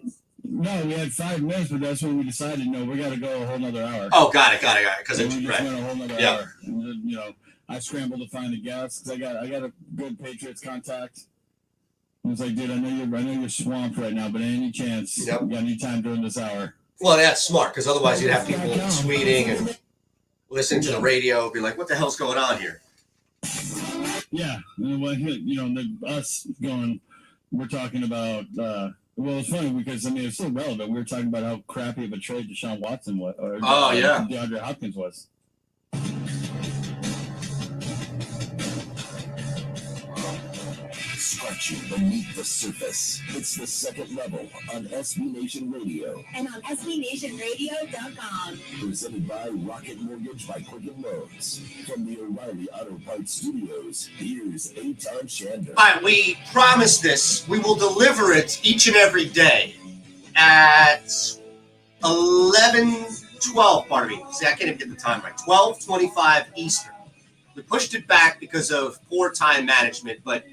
No, we had 5 minutes, but that's when we decided, no, we got to go a whole nother hour. Oh, got it. Because we just right. went a whole nother hour. And, I scrambled to find a guest because I got a good Patriots contact. I was like, dude, I know you're swamped right now, but any chance you got any time during this hour? Well, that's smart because otherwise you'd have people tweeting and listening to the radio, be like, what the hell's going on here? Yeah, us going, we're talking about. Well, it's funny because it's still relevant. We were talking about how crappy of a trade Deshaun Watson was, or DeAndre Hopkins was. Scratching beneath the surface. It's the second level on SB Nation Radio. And on SBNationRadio.com. Presented by Rocket Mortgage by Quicken Loans. From the O'Reilly Auto Parts Studios, here's Eitan Shander. All right, we promise this. We will deliver it each and every day at 11:12, pardon me. See, I can't even get the time right. 12:25 Eastern. We pushed it back because of poor time management, but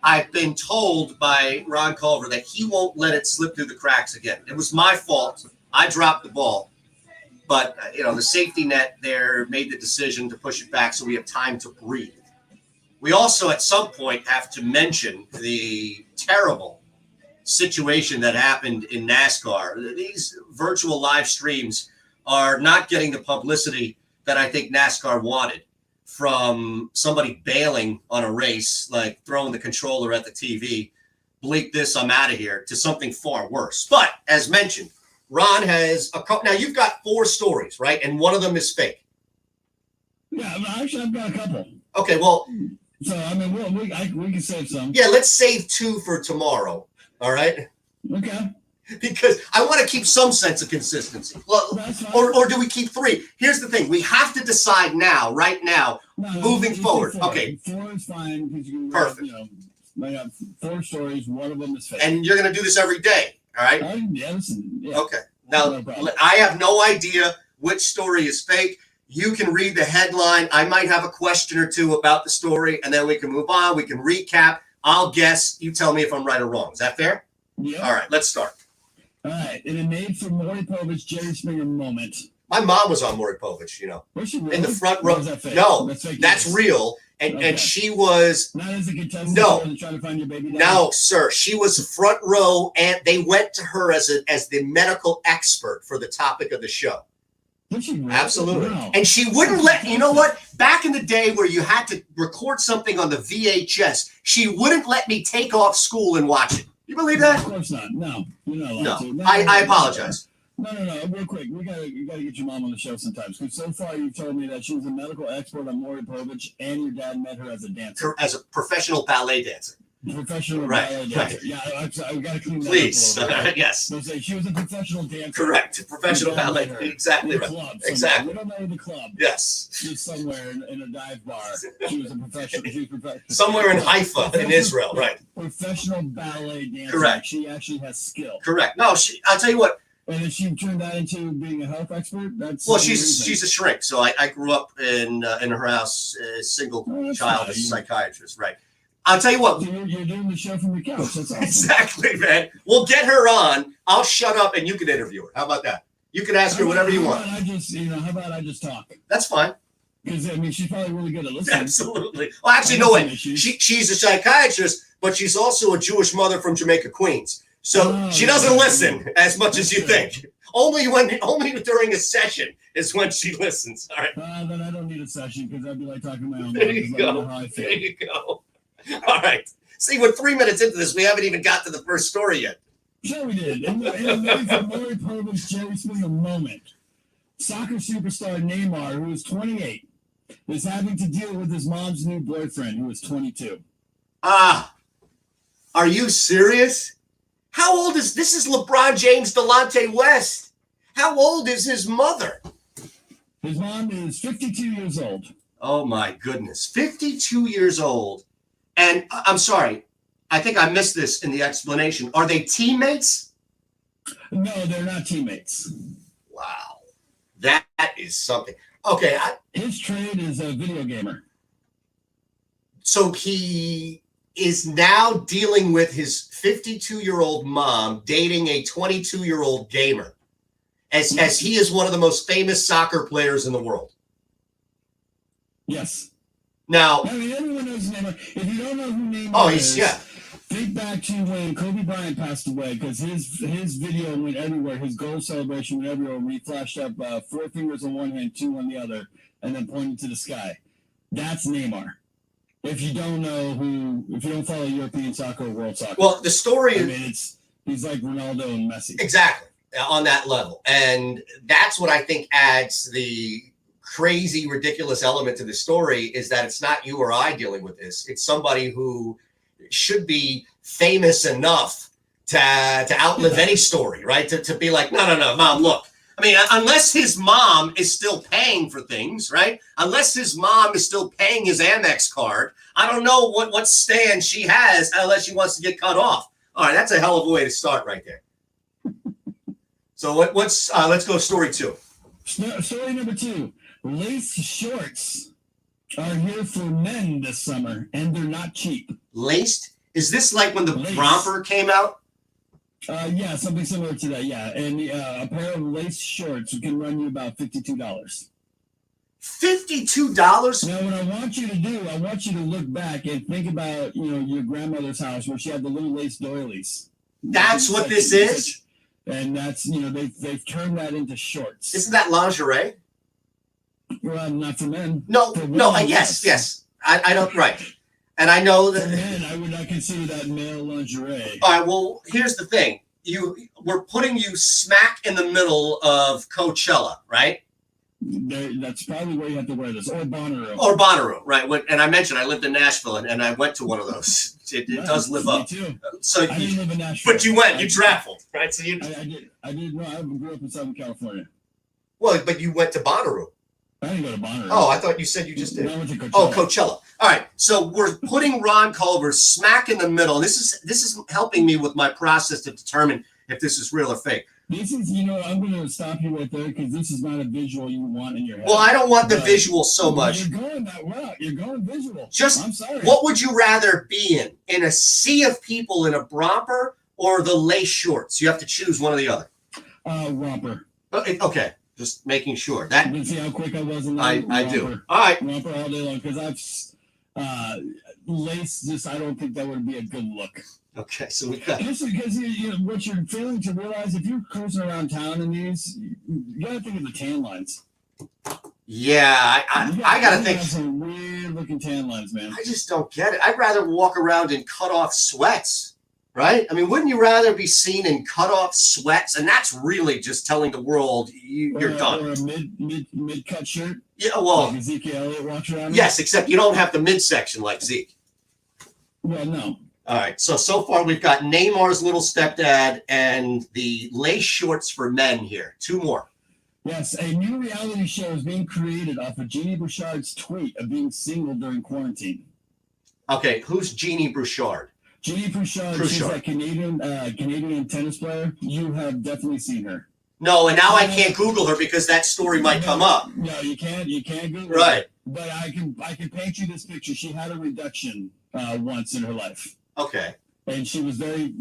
I've been told by Ron Culver that he won't let it slip through the cracks again. It was my fault. I dropped the ball. But, the safety net there made the decision to push it back so we have time to breathe. We also, at some point, have to mention the terrible situation that happened in NASCAR. These virtual live streams are not getting the publicity that I think NASCAR wanted, from somebody bailing on a race, like throwing the controller at the TV, bleep this, I'm out of here, to something far worse. But as mentioned, Ron has a couple. Now you've got 4 stories, right? And one of them is fake. Yeah, actually, I've got a couple. Okay, well. So, I mean, we can save some. Yeah, let's save 2 for tomorrow. All right? Okay. Because I want to keep some sense of consistency. Well, or do we keep 3? Here's the thing. We have to decide now, right now, moving forward. 4. Okay. 4 is fine because you can Perfect. I have 4 stories. One of them is fake. And you're going to do this every day, all right? Yeah. Okay. Now, No I have no idea which story is fake. You can read the headline. I might have a question or 2 about the story, and then we can move on. We can recap. I'll guess. You tell me if I'm right or wrong. Is that fair? Yeah. All right, let's start. All right. And it made for Maury Povich, Jerry Springer moment. My mom was on Maury Povich, Was she really? in the front row. Or was that fake? No, That's fake that's news. real. And she was. Not as a contestant. No. Trying to find your baby daddy. No, sir. She was front row, and they went to her as the medical expert for the topic of the show. Did she really? Absolutely. Wow. And she wouldn't let, you know what? Back in the day where you had to record something on the VHS, she wouldn't let me take off school and watch it. You believe that? Of course not. No, you're not allowed No. to. No, I apologize. No. Real quick, you gotta get your mom on the show sometimes. Because so far you've told me that she was a medical expert on Maury Povich, and your dad met her as a dancer, As a professional ballet dancer. Professional Right, ballet dancer. right. Yeah, I got to clean that Please. up a little bit. Yes. So say she was a professional dancer. Correct. Professional Your dad ballet. met her Exactly in a right. club somewhere. Exactly. We don't know the club. Yes. She's somewhere in a dive bar. She was a professional. She was professional. Somewhere in Haifa, in Israel, right. Professional ballet dancer. Correct. She actually has skill. Correct. No, I'll tell you what. And then she turned that into being a health expert. That's Well, amazing. she's a shrink. So I grew up in her house, single Oh, that's child, nice. as a psychiatrist, right? I'll tell you what. So you're doing the show from the couch. That's awesome. Exactly, man. We'll get her on. I'll shut up and you can interview her. How about that? You can ask her whatever you want. How about I just talk? That's fine. Because I mean, she's probably really good at listening. Absolutely. Well, actually, no way. She's a psychiatrist, but she's also a Jewish mother from Jamaica, Queens. So she doesn't listen as much as you think. Only during a session is when she listens. All right. Then I don't need a session because I'd be like talking to my own. There mom, you 'cause I know go. how I feel. There you go. All right. See, we're 3 minutes into this. We haven't even got to the first story yet. Sure, we did. And the Maury Povich, Jerry Springer moment. Soccer superstar Neymar, who is 28, is having to deal with his mom's new boyfriend, who is 22. Are you serious? How old is this? Is LeBron James Delonte West? How old is his mother? His mom is 52 years old. Oh my goodness, 52 years old. And I'm sorry, I think I missed this in the explanation. Are they teammates? No, they're not teammates. Wow, that is something. Okay, his trade is a video gamer. So he is now dealing with his 52-year-old mom dating a 22-year-old gamer, as he is one of the most famous soccer players in the world. Yes. Now, I mean, everyone knows Neymar. If you don't know who Neymar is, think back to when Kobe Bryant passed away, because his video went everywhere. His goal celebration went everywhere. When he flashed up 4 fingers on one hand, 2 on the other, and then pointed to the sky. That's Neymar. If you don't follow European soccer or world soccer. Well, the story I mean, he's like Ronaldo and Messi. Exactly, on that level. And that's what I think adds the crazy, ridiculous element to the story, is that it's not you or I dealing with this. It's somebody who should be famous enough to outlive any story, right? To be like, no, mom, look. I mean, unless his mom is still paying for things, right? Unless his mom is still paying his Amex card, I don't know what stand she has unless she wants to get cut off. All right, that's a hell of a way to start right there. So let's go story 2. Story number 2. Lace shorts are here for men this summer, and they're not cheap. Laced? Is this like when the romper came out? Yeah, something similar to that, yeah. And a pair of lace shorts can run you about $52. $52? Now, what I want you to do, I want you to look back and think about, your grandmother's house where she had the little lace doilies. That's what this is? And that's, you know, they've turned that into shorts. Isn't that lingerie? Well, not for men. No, For no, women, yes. I don't, right. And I know For that. men, I would not consider that male lingerie. All right, well, here's the thing. We're putting you smack in the middle of Coachella, right? That's probably where you have to wear this, or Bonnaroo. Or Bonnaroo, right? And I mentioned I lived in Nashville, and I went to one of those. It does live up. Me too. So, I didn't live in Nashville. but you went, you traveled, right? So I did. No, I grew up in Southern California. well, but you went to Bonnaroo. I didn't go to Bonnaroo. Oh, I thought you said you just did. I went to Coachella. Oh, Coachella. All right. So we're putting Ron Culver smack in the middle. This is helping me with my process to determine if this is real or fake. This is, you know, I'm going to stop you right there because this is not a visual you want in your head. Well, I don't want the visual so much. You're going that route. You're going visual. Just, I'm sorry. what would you rather be in a sea of people in a romper or the lace shorts? You have to choose one or the other. Romper. Okay. Just making sure. That. You see how quick I was in that? I do. All right. Romper all day long because lace, just, I don't think that would be a good look. Okay, so we got. Just because you know what you're failing to realize, if you're cruising around town in these, you gotta think of the tan lines. Yeah, I gotta think. Some weird looking tan lines, man. I just don't get it. I'd rather walk around in cut off sweats, right? I mean, wouldn't you rather be seen in cut off sweats? And that's really just telling the world you're done. Or a mid cut shirt. Yeah, well, like Ezekiel Elliott walks around. Yes, except you don't have the midsection like Zeke. Well, no. All right, so far we've got Neymar's little stepdad and the lace shorts for men here. Two more. Yes, a new reality show is being created off of Jeannie Bouchard's tweet of being single during quarantine. Okay, who's Jeannie Bouchard? Jeannie Bouchard, she's a Canadian tennis player. You have definitely seen her. No, and now I can't Google her because that story might come up. No, you can't. You can't Google right. her. But I can paint you this picture. She had a reduction once in her life. Okay. And she was very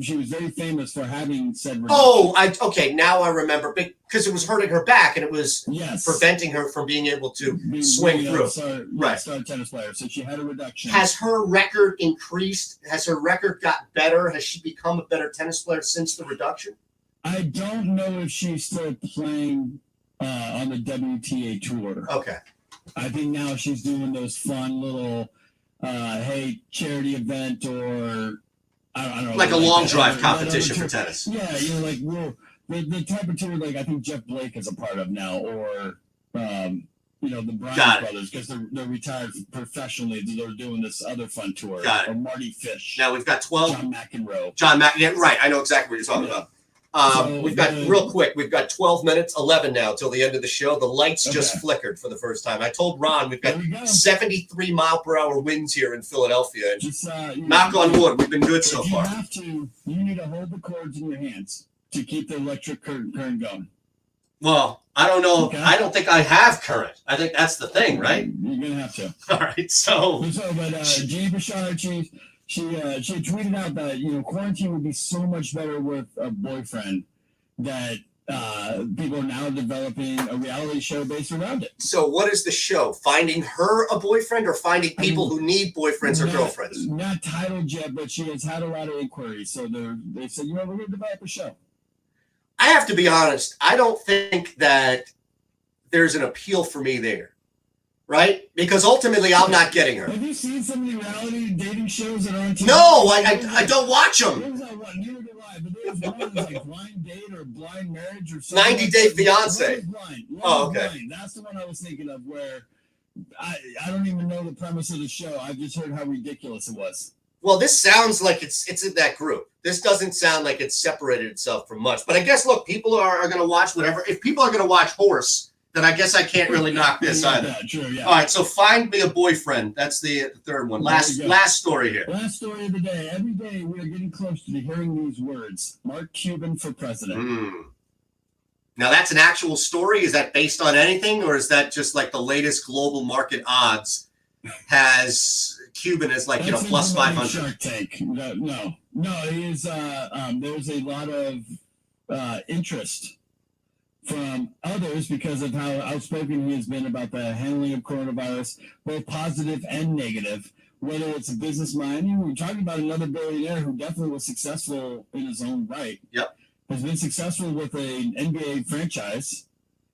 famous for having said reduction. Oh, okay. Now I remember because it was hurting her back and it was preventing her from being able to swing through. Right. Star tennis player. So she had a reduction. Has her record increased? Has her record got better? Has she become a better tennis player since the reduction? I don't know if she's still playing on the WTA tour. Okay. I think now she's doing those fun little, charity event or I don't know. Like a long drive competition for tennis. Yeah, you know, like the type of tour like I think Jeff Blake is a part of now, or the Bryan brothers, because they're retired professionally. They're doing this other fun tour. Got it. Or Marty Fish. Now we've got 12. John McEnroe. Yeah, right. I know exactly what you're talking about. We've got real quick. We've got 12 minutes, 11 now till the end of the show. The lights just flickered for the first time. I told Ron we've got 73 mile per hour winds here in Philadelphia. And knock on wood, we've been good so far. You need to hold the cords in your hands to keep the electric current going. Well, I don't know. Okay. I don't think I have current. I think that's the thing, right? You're gonna have to. All right. So but Jeannie Bouchard, she had tweeted out that quarantine would be so much better with a boyfriend that people are now developing a reality show based around it. So what is the show? Finding her a boyfriend or finding people who need boyfriends or girlfriends? Not titled yet, but she has had a lot of inquiries. So they said, we're going to develop a show. I have to be honest. I don't think that there's an appeal for me there. Right? Because ultimately, I'm not getting her. Have you seen some of the reality dating shows that are on TV? No, I don't watch them. Neither do I. But there's one that's like Blind Date or Blind Marriage or something. 90 Day Fiance. Blind. Oh, okay. Blind. That's the one I was thinking of where I don't even know the premise of the show. I just heard how ridiculous it was. Well, this sounds like it's in that group. This doesn't sound like it's separated itself from much. But I guess, look, people are going to watch whatever. If people are going to watch Horse, then I guess I can't really knock this either. Yeah, true, yeah. All right, so find me a boyfriend. That's the third one. Last story here. Last story of the day. Every day we are getting close to hearing these words. Mark Cuban for president. Now, that's an actual story? Is that based on anything? Or is that just like the latest global market odds has Cuban as like, plus 500? Shark Tank. No. It is, there's a lot of interest from others because of how outspoken he has been about the handling of coronavirus, both positive and negative, whether it's a business mind. We're talking about another billionaire who definitely was successful in his own right. Yep. has been successful with an NBA franchise,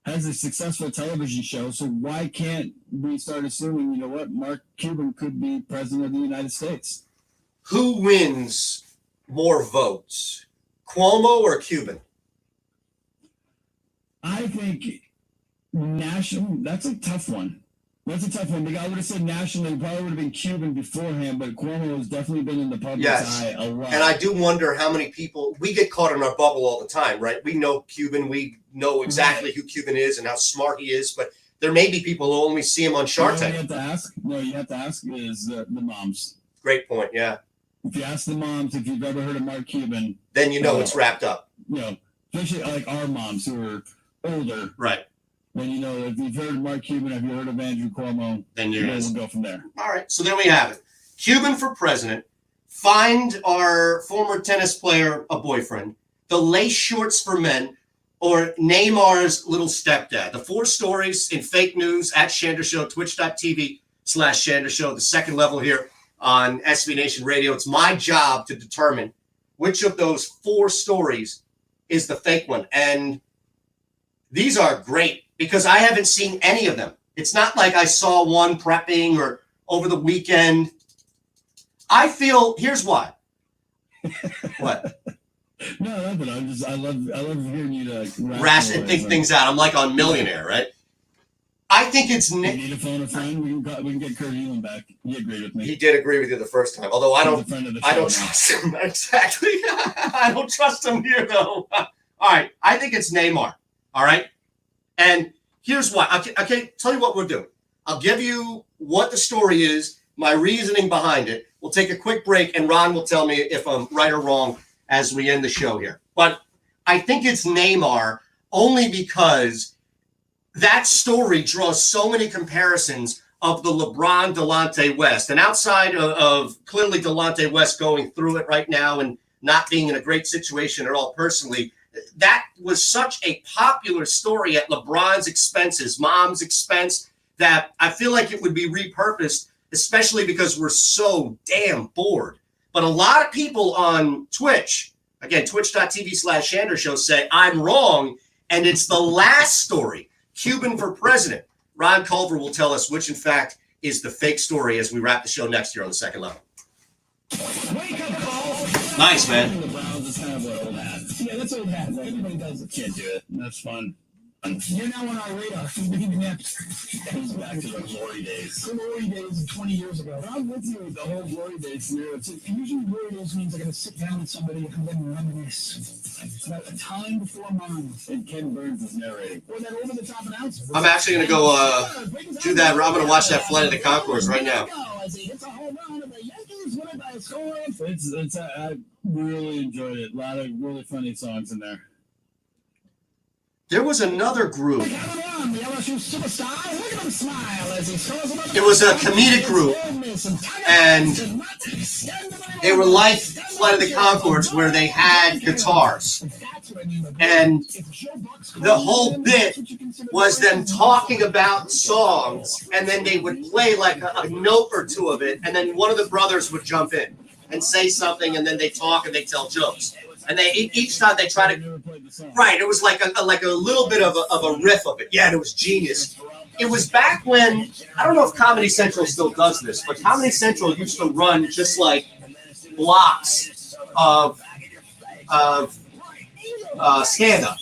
has a successful television show. So why can't we start assuming, you know what, Mark Cuban could be president of the United States? Who wins more votes, Cuomo or Cuban? I think national. That's a tough one. Because I would have said nationally, it probably would have been Cuban beforehand, but Cuomo has definitely been in the public's eye a lot. And I do wonder how many people, we get caught in our bubble all the time, right? We know Cuban, we know exactly who Cuban is and how smart he is, but there may be people who only see him on Shark Tank. You have to ask is the moms. Great point, yeah. If you ask the moms if you've ever heard of Mark Cuban, then you know it's wrapped up. You know, especially like our moms who are older. Right. Then you know, if you've heard of Mark Cuban, have you heard of Andrew Cuomo? Then we'll go from there. All right, so there we have it. Cuban for president. Find our former tennis player a boyfriend. The lace shorts for men, or Neymar's little stepdad. The 4 stories in fake news at Shander Show, twitch.tv/Shander Show, the second level here on SB Nation Radio. It's my job to determine which of those 4 stories is the fake one. And these are great because I haven't seen any of them. It's not like I saw one prepping or over the weekend. I feel, here's why. What? No, but I love hearing you to rash and think things out. I'm like on Millionaire, right? I think it's You need to phone a friend. We can get Kurt Elam back. He agreed with me. He did agree with you the first time, although I don't now. trust him. Exactly. I don't trust him here, though. All right. I think it's Neymar. All right. And here's why. Okay, tell you what we'll do. I'll give you what the story is, my reasoning behind it. We'll take a quick break, and Ron will tell me if I'm right or wrong as we end the show here. But I think it's Neymar only because that story draws so many comparisons of the LeBron Delonte West. And outside of clearly Delonte West going through it right now and not being in a great situation at all personally, that was such a popular story at LeBron's expenses, mom's expense, that I feel like it would be repurposed, especially because we're so damn bored. But a lot of people on Twitch, again, twitch.tv/Shander Show, say I'm wrong, and it's the last story, Cuban for president. Ron Culver will tell us which, in fact, is the fake story as we wrap the show next year on the second level. Nice, man. The Browns is kind of what old hat. Yeah, that's old hat. Everybody does it. Can't do it. That's fun. You're now on our radar. Being inept. That goes back to the glory days. Glory days 20 years ago. But I'm with you with the whole glory days scenario. Usually glory days means I got to sit down with somebody and then reminisce. It's about a time before mine. And Ken Burns is narrating. Or that over-the-top announcer. I'm actually going to go do that. I'm going to watch that Flight of the Conchords right now. It's a home run of the Yankees winning by a score. I really enjoyed it. A lot of really funny songs in there. There was another group. The LSU superstar. Look at him smile as he scores another. It was a comedic group, and they were like Flight of the Conchords, where they had guitars. And the whole bit was them talking about songs, and then they would play like a note or two of it, and then one of the brothers would jump in and say something, and then they talk and they tell jokes. And they each time they try to, right? It was like a little bit of a riff of it. Yeah, and it was genius. It was back when, I don't know if Comedy Central still does this, but Comedy Central used to run just like blocks of stand-up,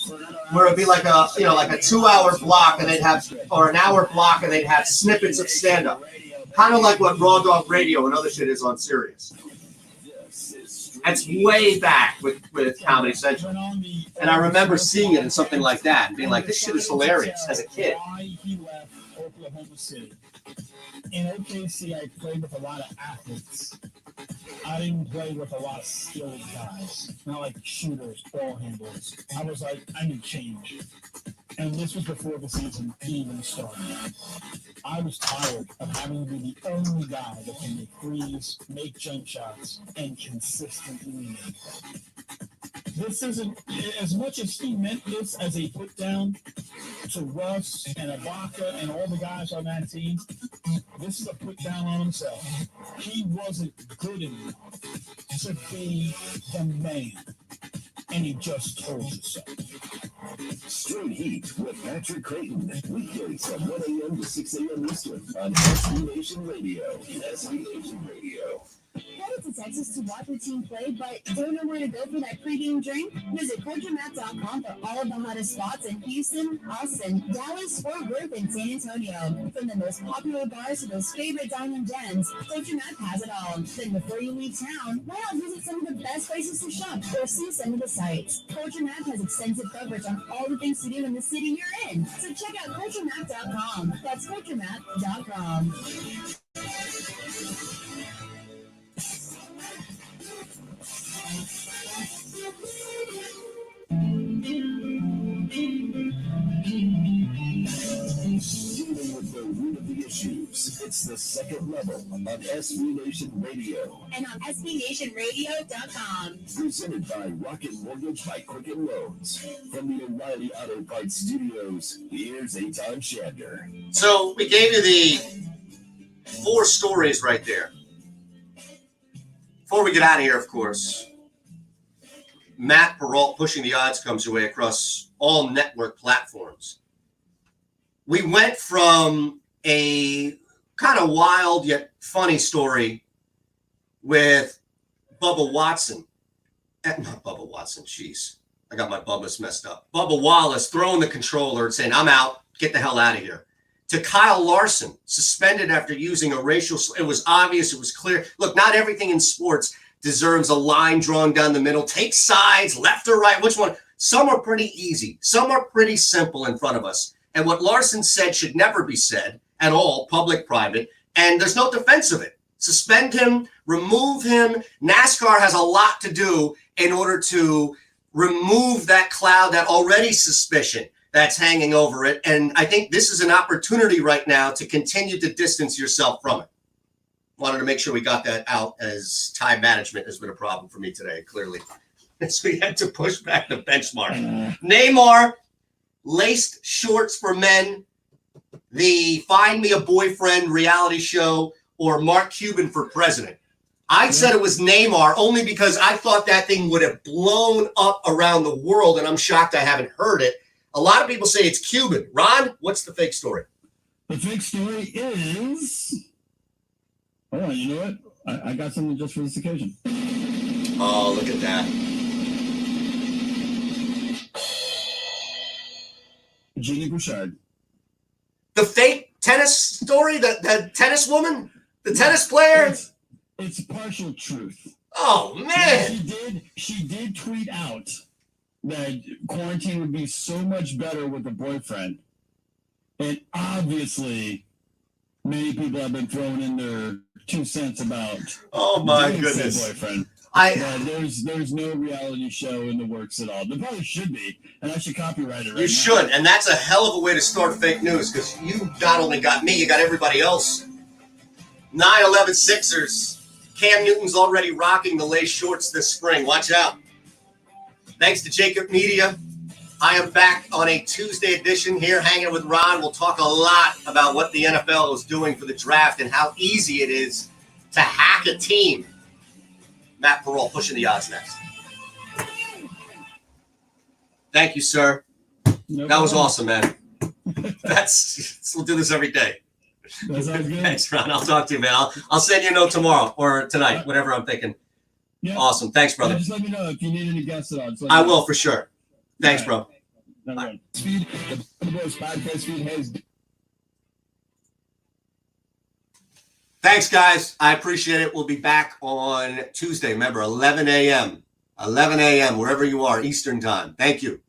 where it'd be like a 2-hour block, and they'd have, or an hour block, and they'd have snippets of stand-up, kind of like what Raw Dog Radio and other shit is on Sirius. That's way back with Comedy Central. And I remember seeing it in something like that and being like, this shit is hilarious as a kid. Why he left Oklahoma City. In OKC, I played with a lot of athletes. I didn't play with a lot of skilled guys. Not like shooters, ball handlers. I was like, I need change. And this was before the season even started. I was tired of having to be the only guy that can make threes, make jump shots, and consistently win. This isn't, as much as he meant this as a put down to Russ and Ibaka and all the guys on that team, this is a put down on himself. He wasn't good enough to be the man. and he just told you so. Straight Heat with Patrick Creighton. Weekdays from 1 a.m. to 6 a.m. Eastern on SB Nation Radio. SB Nation Radio. Headed to Texas to watch the team play, but don't know where to go for that pregame drink? Visit CultureMap.com for all of the hottest spots in Houston, Austin, Dallas, Fort Worth, and San Antonio. From the most popular bars to those favorite diamond dens, CultureMap has it all. Then before you leave town, why not visit some of the best places to shop or see some of the sights? CultureMap has extensive coverage on all the things to do in the city you're in. So check out CultureMap.com. That's CultureMap.com. Dealing with the root of the issues. It's the second level on SB Nation Radio. And on SBNationRadio.com. Presented by Rocket Mortgage by Quicken Loans. From the O'Reilly Auto Parts Studios, here's Eitan Shander. So we gave you the 4 stories right there. Before we get out of here, of course, Matt Perrault Pushing the Odds comes your way across all network platforms. We went from a kind of wild yet funny story with Bubba Watson. Not Bubba Watson, jeez. I got my Bubbas messed up. Bubba Wallace throwing the controller and saying, I'm out, get the hell out of here. To Kyle Larson, suspended after using a racial slur. It was obvious, it was clear. Look, not everything in sports deserves a line drawn down the middle. Take sides, left or right, which one? Some are pretty easy. Some are pretty simple in front of us. And what Larson said should never be said at all, public, private, and there's no defense of it. Suspend him, remove him. NASCAR has a lot to do in order to remove that cloud, that already suspicion that's hanging over it. And I think this is an opportunity right now to continue to distance yourself from it. Wanted to make sure we got that out, as time management has been a problem for me today, clearly. So we had to push back the benchmark. Neymar, laced shorts for men, the Find Me a Boyfriend reality show, or Mark Cuban for president. I said it was Neymar only because I thought that thing would have blown up around the world, and I'm shocked I haven't heard it. A lot of people say it's Cuban. Ron, what's the fake story? The fake story is... Hold on, you know what? I got something just for this occasion. Oh, look at that. Genie Bouchard. The fake tennis story? The tennis woman? The tennis player? It's partial truth. Oh, man. She did tweet out that quarantine would be so much better with a boyfriend. And obviously, many people have been throwing in their 2 cents about goodness. boyfriend. There's no reality show in the works at all. There probably should be, and I should copyright it right now. You should, and that's a hell of a way to start fake news, because you not only got me, you got everybody else. 9/11 Sixers. Cam Newton's already rocking the lace shorts this spring. Watch out. Thanks to Jacob Media. I am back on a Tuesday edition here, hanging with Ron. We'll talk a lot about what the NFL is doing for the draft and how easy it is to hack a team. Matt Perrault Pushing the Odds next. Thank you, sir. That was awesome, man. We'll do this every day. That sounds good. Thanks, Ron. I'll talk to you, man. I'll send you a note tomorrow or tonight, whatever I'm thinking. Yeah. Awesome. Thanks, brother. Yeah, just let me know if you need any guests at all. I will, for sure. Thanks, bro. Bye. Feed, the Boys podcast feed has... Thanks, guys. I appreciate it. We'll be back on Tuesday. Remember, 11 a.m., wherever you are, Eastern time. Thank you.